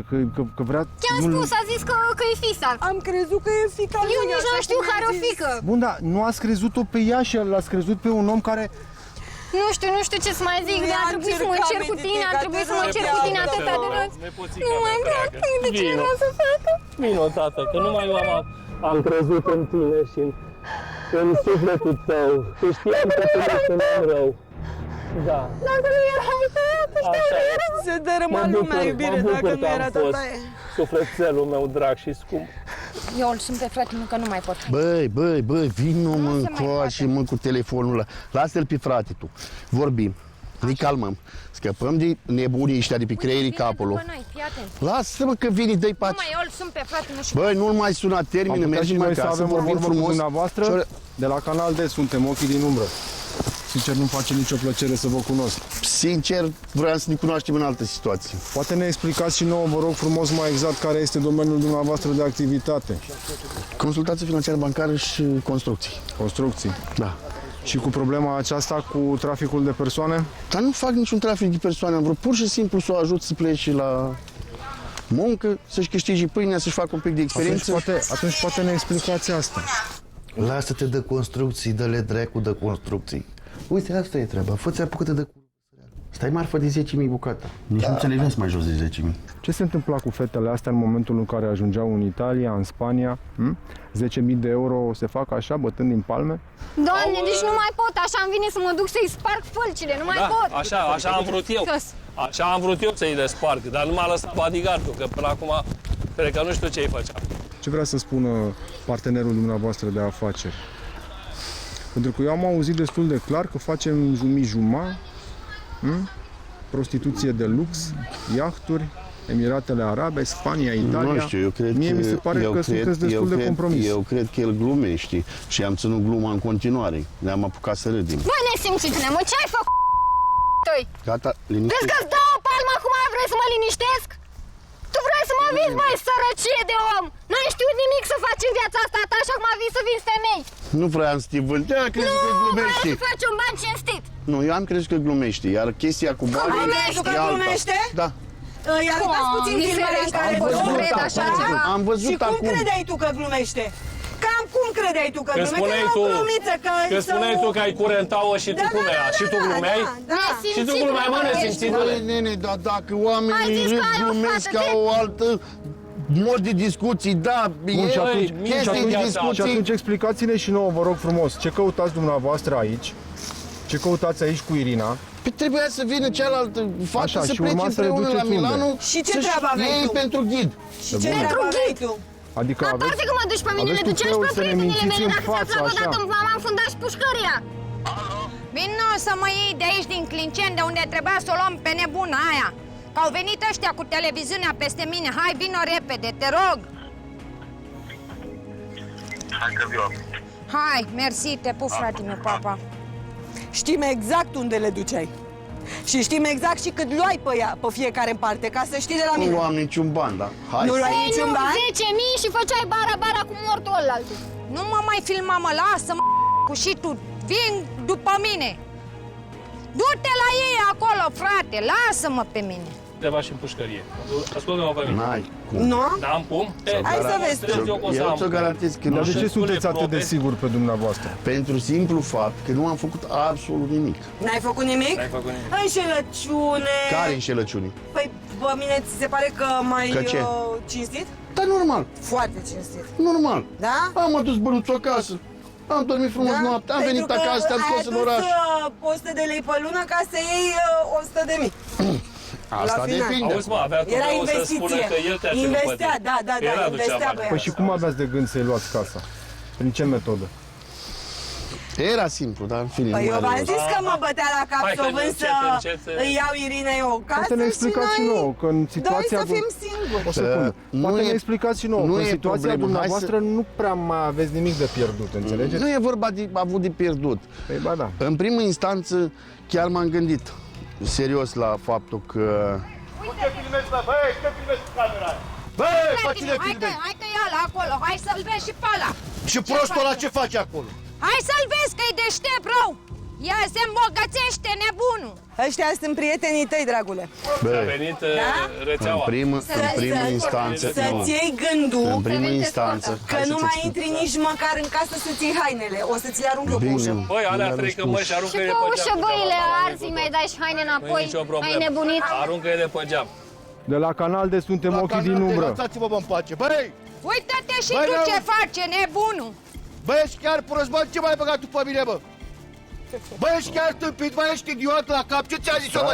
Că vrea... Ce-am spus? A zis că e fisa. Am crezut că e fica lui. Eu nici nu știu care o fică. Bun, dar nu ați crezut-o pe ea și l-ați crezut pe un om care... Nu știu ce să mai zic, dar a trebuit să mă cer cu tine, a trebuit să mă cer cu tine atâta de rău. Nu mai vreau, de ce vreau să facă? Vino, tată, că numai eu am crezut în tine și în sufletul tău. Și știam că tu ești un om rău. Da. Dacă nu erai tău, se dărâma lumea, iubire, dacă nu era tătaie. Sufletelul meu drag și scump. Eu îl sunt pe fratele meu că nu mai pot. Băi, vino mă încoace, mă, cu telefonul ăla. Lasă-l pe frate tu. Vorbim. Ne calmăm. Scăpăm de nebunii ăștia de pe creierii capului. Lasă-mă că vine, dă-i pace. Eu îl sunt pe fratele meu și... Băi, nu-l mai suna, termină, mergem acasă, vorbim frumos. Dumneavoastră, de la Canal D suntem ochii din umbră. Sincer, nu-mi face nicio plăcere să vă cunosc. Sincer, vreau să ne cunoaștem în altă situație. Poate ne explicați și nouă, vă rog frumos, mai exact care este domeniul dumneavoastră de activitate. Consultație financiară bancară și construcții. Construcții? Da. Și cu problema aceasta, cu traficul de persoane? Dar nu fac niciun trafic de persoane, am vrut pur și simplu să o ajut să plece la muncă, să-și câștige pâinea, să-și facă un pic de experiență. Atunci poate ne explicați asta. Lasă-te de construcții, dă-le dracu de construcții. Uite, asta e treaba, fă-ți apucă-te de Stai marfă de 10.000 bucata. Nici nu înțelegeți mai jos de 10.000. Ce se întâmpla cu fetele astea în momentul în care ajungeau în Italia, în Spania? 10.000 de euro se fac așa, bătând din palme? Doamne, deci nu mai pot, așa îmi vine să mă duc să-i sparg fălcile, nu mai pot. Așa am vrut eu. Așa am vrut eu să-i desparg, dar nu m-a lăsat bodyguard-ul, că până acum cred că nu știu ce-i făcea. Ce vrea să spună partenerul dumneavoastră de afaceri? Pentru că eu am auzit destul de clar că facem jumătate, prostituție de lux, iahturi, Emiratele Arabe, Spania, Italia. Nu știu, eu cred Mie mi se pare că sunteți destul de compromis. Eu cred că el glumește și am ținut gluma în continuare. Ne-am apucat să râdim. Bă, nesimțitule, mă, ce ai făcut? Gata, liniște. Crezi că-ți dau o palmă acum, vrei să mă liniștesc? Tu vrei să mă vinzi, mai sărăcie de om! N-ai știut nimic să faci în viața asta ta, așa cum a vins să vinzi femei! Nu vreau să te vând, eu am crezut că glumește. Nu, vreau să faci un ban cinstit! Nu, eu am crezut că glumește, iar chestia cu banii că glumește? Da. I-a arătați puțin filmele în care cred așa ceva? Am văzut și cum acum. credeai tu că glumește? Cam cum credeai tu că glumește? Că spuneai tu că ai curentauă și tu cum era? Și tu glumeai? Și tu glumeai, mă, nesimțitule? Nene, dar dacă oamenii râd, glumesc ca o altă mod de discuții, da, și atunci explicați-ne și nouă, vă rog frumos, ce căutați dumneavoastră aici? Ce căutați aici cu Irina? Păi trebuia să vină cealaltă fată să plece împreună la Milano și ce treabă aveai tu? pentru ghid. Și ce treabă aveai tu? Adică aparte că mă duci pe mine, le duceai și pe prietenile mele dacă ți-a aflat odată în mama în fundaș pușcăria. Vino să mă iei de aici din Clinceni, de unde trebuia să o luăm pe nebuna aia. Că au venit ăștia cu televiziunea peste mine. Hai, vino repede, te rog. Hai că viu. Hai, mersi, te pup, frate meu, papa. Știm exact unde le duceai. Și știm exact și cât luai pe ea, pe fiecare în parte, ca să știi de la mine. Nu luam niciun ban, da? Hai. Nu luai niciun ban? 10.000 și făceai bara cu mortul ălaltul. Nu mă mai filma, mă, lasă-mă cu și tu. Vin după mine. Du-te la ei acolo, frate, lasă-mă pe mine. undeva și în pușcărie. Ascultă-mă pe mine. N-ai cum. Nu? N-am cum? Hai să vezi tu. Eu ți-o garantez că Dar nu. de ce sunteți atât de siguri pe dumneavoastră? Pentru simplu fapt că nu am făcut absolut nimic. N-ai făcut nimic? N-ai făcut nimic. Înșelăciune. Care înșelăciuni? Păi, bă, mine ți se pare că mai Că ce? cinstit? Da, normal. Foarte cinstit. Normal. Da? Am adus bănuțul acasă. Am dormit frumos noaptea, am venit acasă, te-am scos în oraș. Ai adus 100 de lei pe lună ca să iei 100 de mii. Asta depinde. Auzi, mă, avea Era Tudeu să investiție. spună că el te-a ținut pe Investea, tine. da, Era investea ducea băiatul. Păi și cum aveați de gând să-i luați casa? Prin ce metodă? Era simplu, dar în fine. Păi nu eu are v-am rost. zis că mă bătea la cap Hai să că o vând încet, să încet. îi iau Irinei o casă Poate ne explicați și noi nouă că în doi situația... să fim singuri. O secundă. Nu Poate e- ne explicați și nouă nu că în e situația problemă. dumneavoastră nu prea mai aveți nimic de pierdut, înțelegeți? Nu e vorba de avut de pierdut. Păi ba da. În primă instanță, chiar m-am gândit serios la faptul că... Ce filmezi, bă? Băi, ce filmezi cu camera aia? Băi, pe cine filmezi? Hai că e ăla acolo, hai să-l vezi și pe ăla. Și prostul ăla ce face acolo? Hai să-l vezi că e deștept, rău. Ia se îmbogățește nebunul. Ăștia sunt prietenii tăi, dragule. A venit rețeaua. În primă instanță... Să-ți iei gândul În primă instanță... că nu mai intri nici măcar în casă să-ți iei hainele. O să ți le arunc eu pe ușă. Băi, alea trei că măși, Și aruncă-i pe de pe ușă, geam. băile arzi, mai dai și haine Nu e înapoi. nicio Ai problemă. nebunit. Aruncă-i de pe geam. De la Canal de suntem ochii din umbră. Lăsați-mă, bă, în pace. Băi, Uită-te și Băi, tu n-am- ce face, nebunul. băi, ești chiar prost, bă, ce mai ai băgat tu pe mine, bă? Băi, ești chiar tâmpit, băi, ești idiot la cap. Ce ți-a zis eu, bă?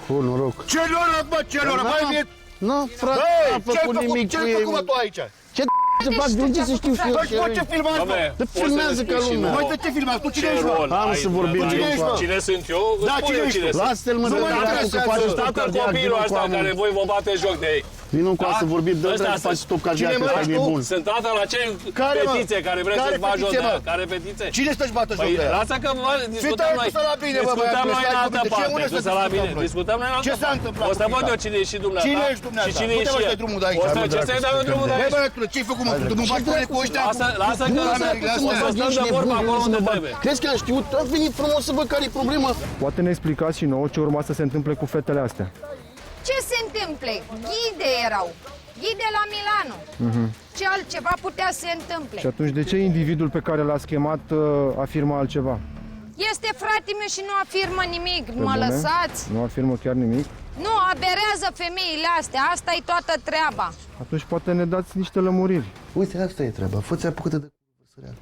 Cu noroc. Ce noroc, bă, ce noroc? Băi, mie... Nu, frate, Băi, n-am ce-ai făcut nimic cu ce-ai ei. făcut, bă, tu aici? Ce să fac? De unde să știu și eu? Băi, bă, ce filmați, bă? Doamne, Te poți să filmează ne ca spui și lumea. nouă Băi, de ce filmați? Tu cine ce ești, bă? rol Am ai să vorbim în- eu cu asta. Cine sunt eu? Da, Spune cine ești cine tu? sunt. Lasă-l, mă, Nu de mă dracu, că interesează. faci stop Tată cardiac, copilul vină cu ăsta amul. care voi vă bate joc de ei. Vină cu asta, vorbim, dă Ăsta dracu, faci sunt- stop cardiac, Cine, că mă, stai ești tu? nebun. Sunt tata la ce Care, mă? petiție care vrei Care să-ți bagi joc petiție, de mă? ea? Care petiție? Cine să-și bată joc Păi de ea? lasă că discutăm Fii noi. tăi, la bine, bă, Discutăm băiatul, noi în stai altă cu mine. Ce parte. unde să Du-se la discutăm bine. noi? Discutăm noi în altă Ce parte. s-a întâmplat O să cu văd tata? eu cine e și dumneata. Cine ești dumneata? Și cine e Uite, și mă, el. stai drumul de aici. O să Hai, mă, ce dracu, să-i dau eu drumul de Băi, aici? băiatule, ce-ai făcut, mă? Tu mă faci pune cu ăștia? Lasă că o să stăm de vorbă acolo unde trebuie. Crezi că am știut? Am venit frumos să văd care e problema. Poate ne explicați și nouă ce urma să se întâmple cu fetele astea. Ce se întâmple? Ghide erau. Ghide la Milano. Ce altceva putea să se întâmple? Și atunci de ce individul pe care l-a schemat afirmă altceva? Este frate meu și nu afirmă nimic. Pe Mă bune? lăsați? Nu afirmă chiar nimic? Nu, aberează femeile astea. Asta e toată treaba. Atunci poate ne dați niște lămuriri. Uite, asta e treaba. Fă-ți apucă-te de săreală.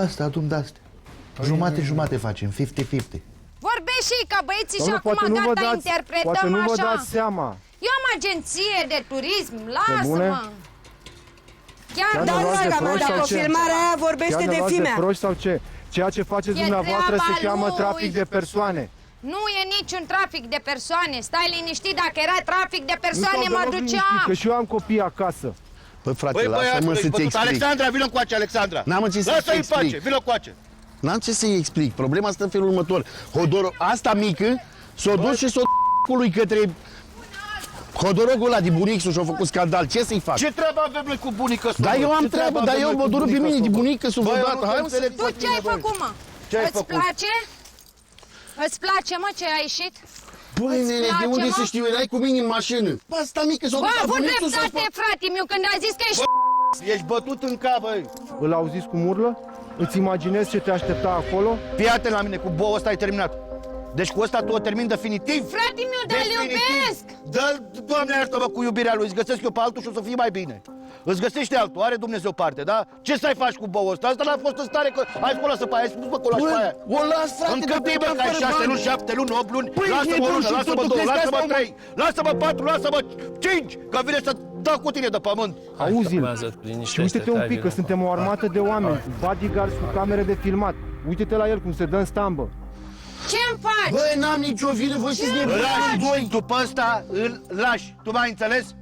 Asta, adun de-astea. Jumate facem, 50-50. Vorbești și ca băieții și Doamne, acum poate nu vă gata, dați, interpretăm poate nu vă așa. dați seama. Eu am agenție de turism, bune? lasă-mă. Chiar Chiar Da, ne luați de draga mea, proști dacă sau ce? filmarea aia Chiar vorbește ne de luați fimea. proști sau ce? Ceea ce faceți E dumneavoastră se treaba cheamă lui. trafic de persoane. Nu e niciun trafic de persoane. Stai liniștit, dacă era trafic de persoane, Nu mă stau deloc duceam. liniștit, că și eu am copii acasă. Băi, frate, Băi, lasă-mă băiatule, să-ți ești bătut. explic. Alexandra, vină încoace, Alexandra. N-am ce să-ți Lasă-i în pace, explic. vină încoace. N-am ce să-i explic. Problema stă în felul următor. Hodor, asta mică, s-o dus și s-o cului către Hodorogul ăla de bunicul și-a făcut scandal. Ce să-i fac? Ce treabă avem noi cu bunica asta? Da, eu am Ce treabă, dar avem eu noi mă cu doră pe bunica mine de asta, bă? bunică să vă Băi, eu dată. nu Hai, te mă, înțeleg Tu pe ce ai tine, băi. făcut, mă? Ce ai Îți făcut? place? Îți place, mă, ce ai ieșit? Băi, Îți nene, de place, unde mă? să știu? Erai cu mine în mașină. Bă, asta mică, s-o Bă, dus la avut bunicul să-ți dreptate, frate meu, când a zis că ești... Ești bătut în cap, băi. Îl auziți cum urlă? Îți imaginezi ce te aștepta acolo? Fii atent la mine, cu boul ăsta ai terminat. Deci cu ăsta tu o termin definitiv. Frate meu, dar îl iubesc! Dă-l, Doamne iartă-mă, cu iubirea lui, îți găsesc eu pe altul și o să fii mai bine. Îți găsește altul, are Dumnezeu parte, da? Ce să-i faci cu boul ăsta? Asta n-a fost în stare că ai scolat pe aia, ai spus bă, colași pe aia. O las, frate, Încă de bine, că ai 6 luni, 7 luni, 8 luni, lasă-mă o lună, lasă-mă 2, lasă-mă 3, lasă-mă 4, lasă-mă 5, că vine să dau cu tine de pământ. Auzi-l. Și uite-te un pic, că suntem o armată de oameni, bodyguards cu camere de filmat. Uite-te la el cum se dă în stambă. Ce-mi faci? Băi, n-am nicio vină, voi sunteți Îl nebuni lași, doi. tu pe ăsta îl lași, tu m-ai înțeles?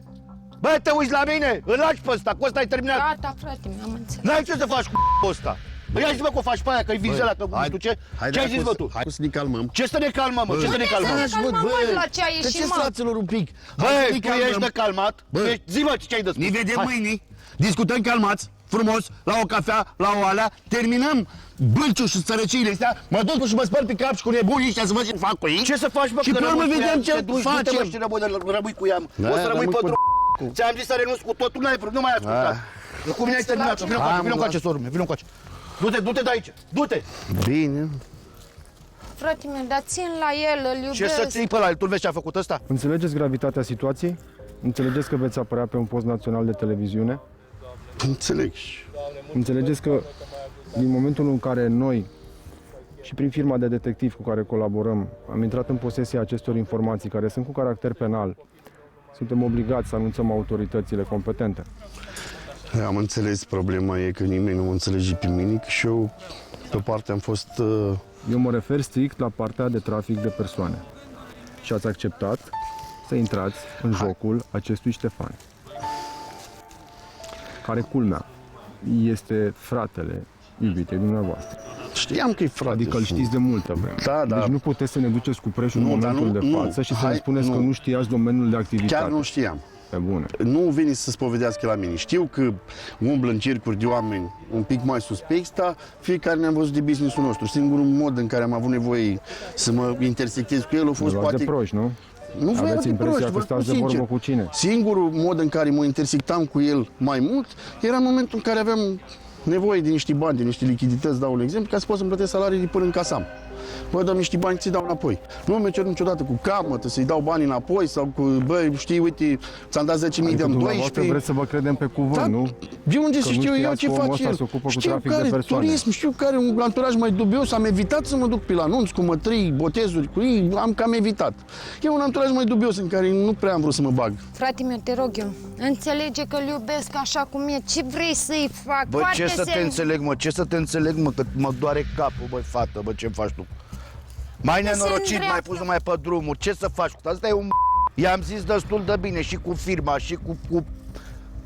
Bă, te uiți la mine, îl lași pe ăsta, cu ăsta ai terminat. Gata, frate meu, am înțeles. N-ai ce să faci cu ăsta. Păi ia zi, bă, că o faci pe aia, că-i vizela, că nu știu ce. Ce ai zis, bă, tu? Hai să ne calmăm. Ce să ne calmăm, mă? Ce să ne calmăm? calmăm, mă, la ce ai ieșit, Tăceți, mă? fraților, un pic. Băi, tu ești de calmat. Bă. Zi, mă, ce ai de spus? Ne vedem Hai. mâine, discutăm calmați. frumos, la o cafea, la o alea, terminăm bâlciul și sărăciile astea, mă duc și mă spăl pe cap și cu nebunii ăștia să văd ce fac cu ei. Ce să faci, mă, și că pe urmă rămâi cu vedem ea, ce te duci, facem. Du-te, mă, și rămâi cu ea, o să rămâi pe drum. Ți-am zis să renunți cu totul, nu mai ascultat. Cu mine ai terminat, vină încoace, sorul meu, vină încoace. Du-te de aici, du-te! Bine. Frate meu, dar țin la el, îl iubesc. Ce să ții pe ăla? Tu vezi ce a făcut ăsta? Înțelegeți gravitatea situației? Înțelegeți că veți apărea pe un post național de televiziune? Înțeleg. Înțelegeți că din momentul în care noi și prin firma de detectiv cu care colaborăm am intrat în posesia acestor informații care sunt cu caracter penal, suntem obligați să anunțăm autoritățile competente. Am înțeles, problema e că nimeni nu mă înțelege pe mine și eu pe parte am fost... Eu mă refer strict la partea de trafic de persoane. Și ați acceptat să intrați în jocul acestui Ștefan, care, culmea, este fratele iubitei dumneavoastră. Știam că e frate. Adică îl știți de multă vreme. Da, da. Deci nu puteți să ne duceți cu preșul în momentul de față și să ne spuneți că nu știați domeniul de activitate. Chiar nu știam. Pe bune. Nu veni să spovedească la mine. Știu că umblă în cercuri de oameni un pic mai suspecți, dar fiecare ne-am văzut de business-ul nostru. Singurul mod în care am avut nevoie să mă intersectez cu el a fost poate... de proști, nu? Nu vreau Aveți de proști, impresia că stați de vorbă cu cine? Singurul mod în care mă intersectam cu el mai mult era în momentul în care aveam nevoie de niște bani, de niște lichidități, dau un exemplu, ca să pot să-mi plătesc salariile până încasam. Bă, dăm niște bani, ți dau înapoi. Nu mi-a cerut niciodată cu camătă să-i dau banii înapoi sau cu, bă, știi, uite, ți-am dat 10.000 de 12. Vreți să vă credem pe cuvânt, da, nu? De unde să știu eu ce face el? Știu care turism, știu care un anturaj mai dubios, am evitat să mă duc pe la anunț cu mătrâi, botezuri cu ei, am cam evitat. E un anturaj mai dubios în care nu prea am vrut să mă bag. Frate meu, te rog eu, înțelege că îl iubesc așa cum e. Ce vrei să-i fac? Bă, ce să te înțeleg, mă? Ce să te înțeleg, mă? Că mă doare capul, băi, fată, bă, ce faci tu? Mai nenorocit, mai pus numai pe drumuri. Ce să faci? Asta e un... I-am zis destul de bine și cu firma și cu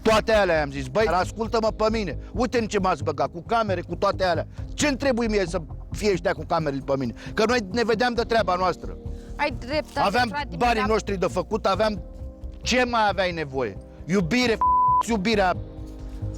toate alea i-am zis. Băi, ascultă-mă pe mine. Uite în ce m-ați băgat, cu camere, cu toate alea. Ce-mi trebuie mie să fie ăștia cu camerele pe mine? Că noi ne vedeam de treaba noastră. Ai dreptate, aveam frate, banii noștri de făcut, aveam... Ce mai aveai nevoie? Iubire, iubirea...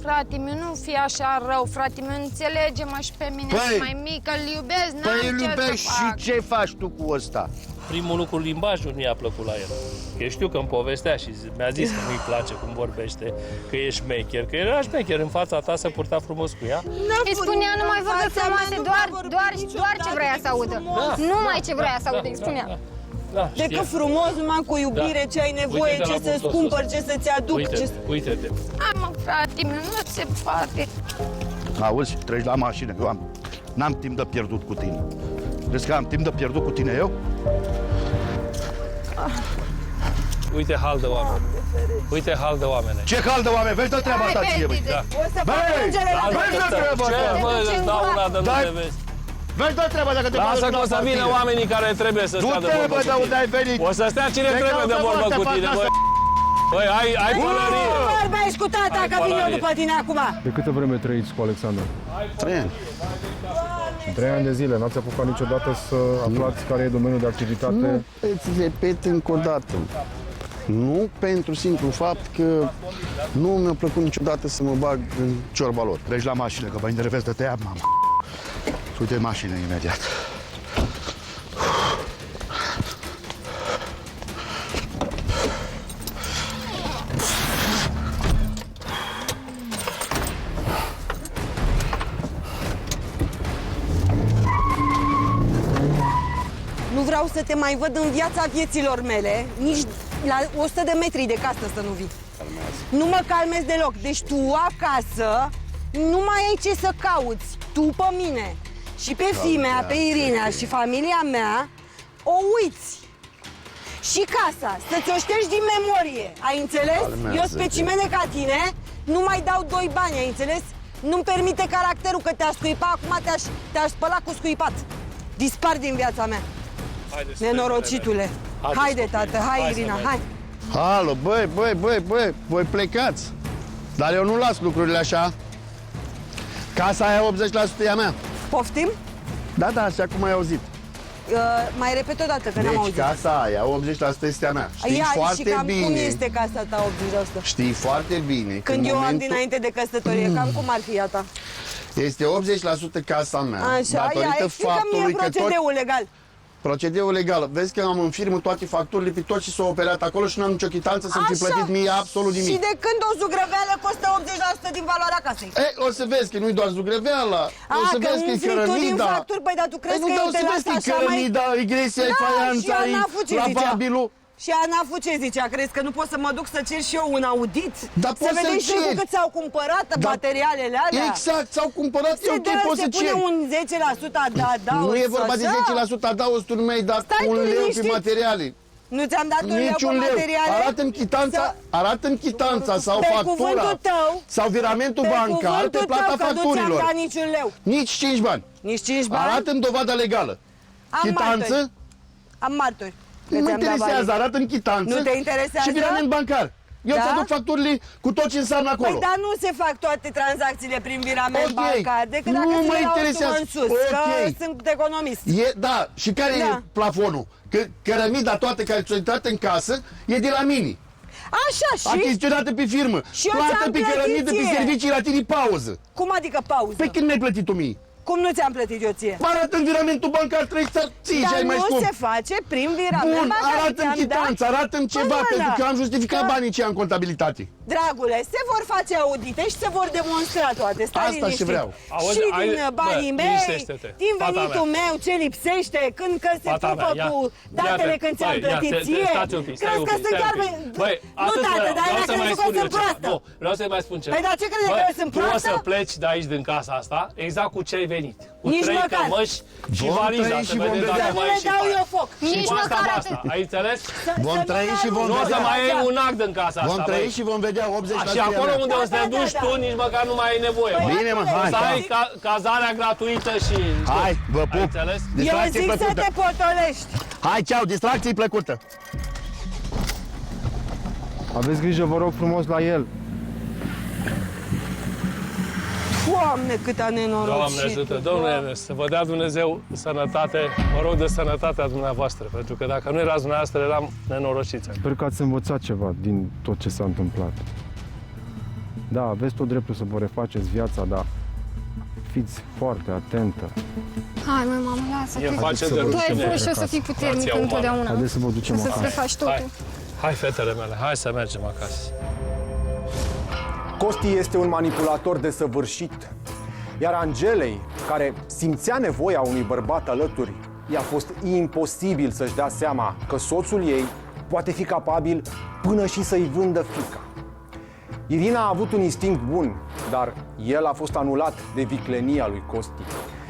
Frate meu, nu fi așa rău, frate meu, înțelege-mă și pe mine, sunt mai mică, îl iubesc, n-am Păi îl ce iubești să fac. și ce faci tu cu ăsta? Primul lucru, limbajul nu i-a plăcut la el. Că știu că îmi povestea și mi-a zis că nu-i place cum vorbește, că e șmecher, că era șmecher în fața ta, să purta frumos cu ea. Îi spunea numai vorbe frumoase, doar ce vrea să audă. Numai ce vrea să audă, îi spunea. Da, Decât frumos, numai cu iubire, ce ai nevoie, ce să-ți cumpăr, ce să-ți aduc. Uite-te. Mă, frate meu, nu se poate. Auzi, treci la mașină, eu n-am timp de pierdut cu tine. Crezi că am timp de pierdut cu tine eu? Uite hal de oameni. Uite hal de oameni. Ce hal de oameni? Vezi de treaba ta ție, băi. O să fac plângere la vezi de treaba ta. Ce, bă, îți dau una de nu te vezi. Vezi de treaba dacă te lasă că o să vină oamenii care trebuie să stea de vorbă cu tine. O să stea cine trebuie de vorbă cu tine, băi. Băi, ai pălărie. Nu vorbești cu tata, că vin eu după tine acum. De câtă vreme trăiți cu Alexandru? 3 ani. Și 3 ani de zile, n-ați apucat niciodată să aflați care e domeniul de activitate? Nu, îți repet încă o dată. Nu pentru simplu fapt că nu mi-a plăcut niciodată să mă bag în ciorba lor. Treci la mașină, că mă enervezi de tăiat, mama. Uite mașină imediat. Nu vreau să te mai văd în viața vieților mele, nici la 100 de metri de casă să nu vii. Nu mă calmezi deloc. Deci tu acasă nu mai ai ce să cauți. Tu pe mine și pe fimea, pe Irina și familia mea o uiți. Și casa, să-ți o ștergi din memorie. Ai înțeles? Eu specimene ca tine nu mai dau 2 bani, ai înțeles? Nu-mi permite caracterul că te-aș scuipa, acum te-aș spăla cu scuipat. Dispar din viața mea. Nenorocitule. Haide, tată, hai, Irina, hai. Alo, băi, voi plecați. Dar eu nu las lucrurile așa. Casa aia 80% e a mea. Poftim? Da, așa cum ai auzit. Mai repet o dată, că n-am Deci auzit. casa aia, 80% este a mea. Știi Ia, foarte și cam bine. cum este casa ta 80%? Știi foarte bine. că Când în eu am momentul- dinainte de căsătorie, cam cum ar fi a ta? Este 80% casa mea. Așa, ia, datorită explică-mi mie faptului că procedeul legal. Procedeul legal. Vezi că am în firmă toate facturile pe tot și s-au operat acolo și nu am nicio chitanță să-mi fi plătit mie absolut nimic. Și de când o zugrăveală costă 80% din valoarea casei? O să vezi că nu-i doar zugrăveala, o să vezi că e umfli tu din cărămida. facturi, păi dar tu crezi că nu, eu o te să las vezi că e așa mai... cărămida, e gresia, e Da, faianța, și ANAF-ul ce e zicea? lavabilul. Și ANAF-ul ce zicea? Crezi că nu pot să mă duc să cer și eu un audit? Dar să poți să vedeți și ceri. cât s-au cumpărat materialele alea? Exact, s-au cumpărat, e ok, poți să Se pune ceri. un 10% adaos. Nu e vorba de așa? 10% adaos, tu nu mi-ai dat Stai un tu leu pe liniștit. materiale. Nu ți-am dat un leu pe Niciun leu. materiale? Arată-mi chitanța, arată-mi chitanța sau Pe factura cuvântul tău, sau viramentul bancar pe plata că nu ți-am facturilor. dat niciun leu. Nici 5 bani. Nici 5 bani? Arată-mi dovada legală. Am Chitanță? martori. Am martori. că Nu mă ți-am dat interesează, banii. arată-mi chitanță. Nu te interesează? Și virament bancar. Eu Da? ți-aduc facturile cu tot ce înseamnă acolo. Păi dar nu se fac toate tranzacțiile prin virament Ok. bancar, decât Nu dacă ți mă le dau interesează. în sus, Ok. că sunt economist. Da, și care Da. e plafonul? Că cărămida toată care ți-a intrat în casă e de la mini. Așa și? Achiziționată pe firmă. Și eu Plată ți-am pe plătit cărămidă, pe ție. servicii, la tine pauză. Cum adică pauză? Pe când mi-ai plătit-o mie? Cum nu ți-am plătit eu ție? Arată în viramentul bancar, trebuie să ții și ai mai Dar scump. nu se face prin virament Bun, bancar. arată-mi ți-am dat chitanță, arată-mi ceva, până pentru că am justificat că- banii ce am în contabilitate. Dragule, se vor face audite și se vor demonstra toate. Stai Asta și liniștit. vreau. Auzi, Și ai- din banii bă, mei, liniștește-te. din Fata venitul mea. meu, ce lipsește, când că se Fata pupă mea, ia. cu datele Ia-te, când ți-am băi, plătit ia, ție. stați un pic, stai Crezi un că pic, sunt stai chiar... un pic. Băi, Nu, atât tată, vreau, dar vreau era să mai crezut că spun eu sunt ceva. proastă. Nu, vreau să mai spun ceva. Păi, dar ce crede Bă, că eu sunt tu o proastă? să pleci de aici, din casa asta, exact cu ce ai venit. Cu Nici 3 măcar. cămăși și Vom valiza, trăi să și vom vedem vedea. dacă Nu mai le ieși dau pe eu aia. foc. Și Nici cu asta măcar basta. atât. Ai înțeles? Vom trăi și vom Nu o să vedea. mai ai un act în casa asta, Vom trăi băi. și vom vedea 80%. Și acolo unde o să te Da, da, duci da, tu, da. nici măcar nu mai ai nevoie. bă. Bine, mă, O hai, să ai hai. cazarea gratuită și... Hai, vă Ai pup. înțeles? Eu Distracție zic să plăcută. te potolești. Hai, ceau, distracție plăcută. Aveți grijă, vă rog frumos, la el. Doamne, câta nenorocit. Doamne ajută, domnule Ernest, să vă dea Dumnezeu sănătate, mă rog de sănătatea dumneavoastră, pentru că dacă nu erați dumneavoastră, eram nenorociți. Sper că ați învățat ceva din tot ce s-a întâmplat. Da, aveți tot dreptul să vă refaceți viața, dar fiți foarte atentă. Hai, măi, mamă, lasă-te. Îmi face de Tu ai rușine. fost și o să fii puternic Nația umană. întotdeauna. Haideți să vă ducem Să-ți acasă. refaci Hai, totul. hai, fetele mele, hai să mergem acasă. Costi este un manipulator desăvârșit, iar Angelei, care simțea nevoia unui bărbat alături, i-a fost imposibil să-și dea seama că soțul ei poate fi capabil până și să-i vândă fiica. Irina a avut un instinct bun, dar el a fost anulat de viclenia lui Costi.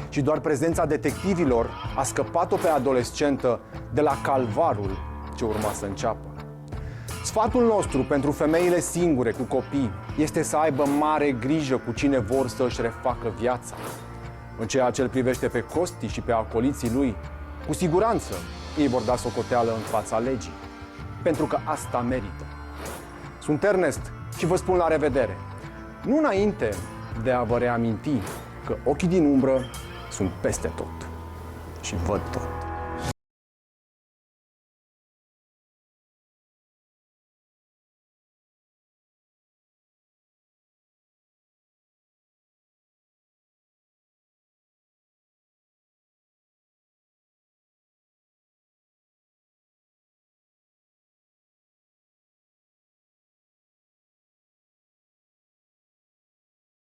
Și doar prezența detectivilor a scăpat-o pe adolescentă de la calvarul ce urma să înceapă. Sfatul nostru pentru femeile singure cu copii este să aibă mare grijă cu cine vor să își refacă viața. În ceea ce îl privește pe Costi și pe acoliții lui, cu siguranță ei vor da socoteală în fața legii, pentru că asta merită. Sunt Ernest și vă spun la revedere. Nu înainte de a vă reaminti că ochii din umbră sunt peste tot și văd tot.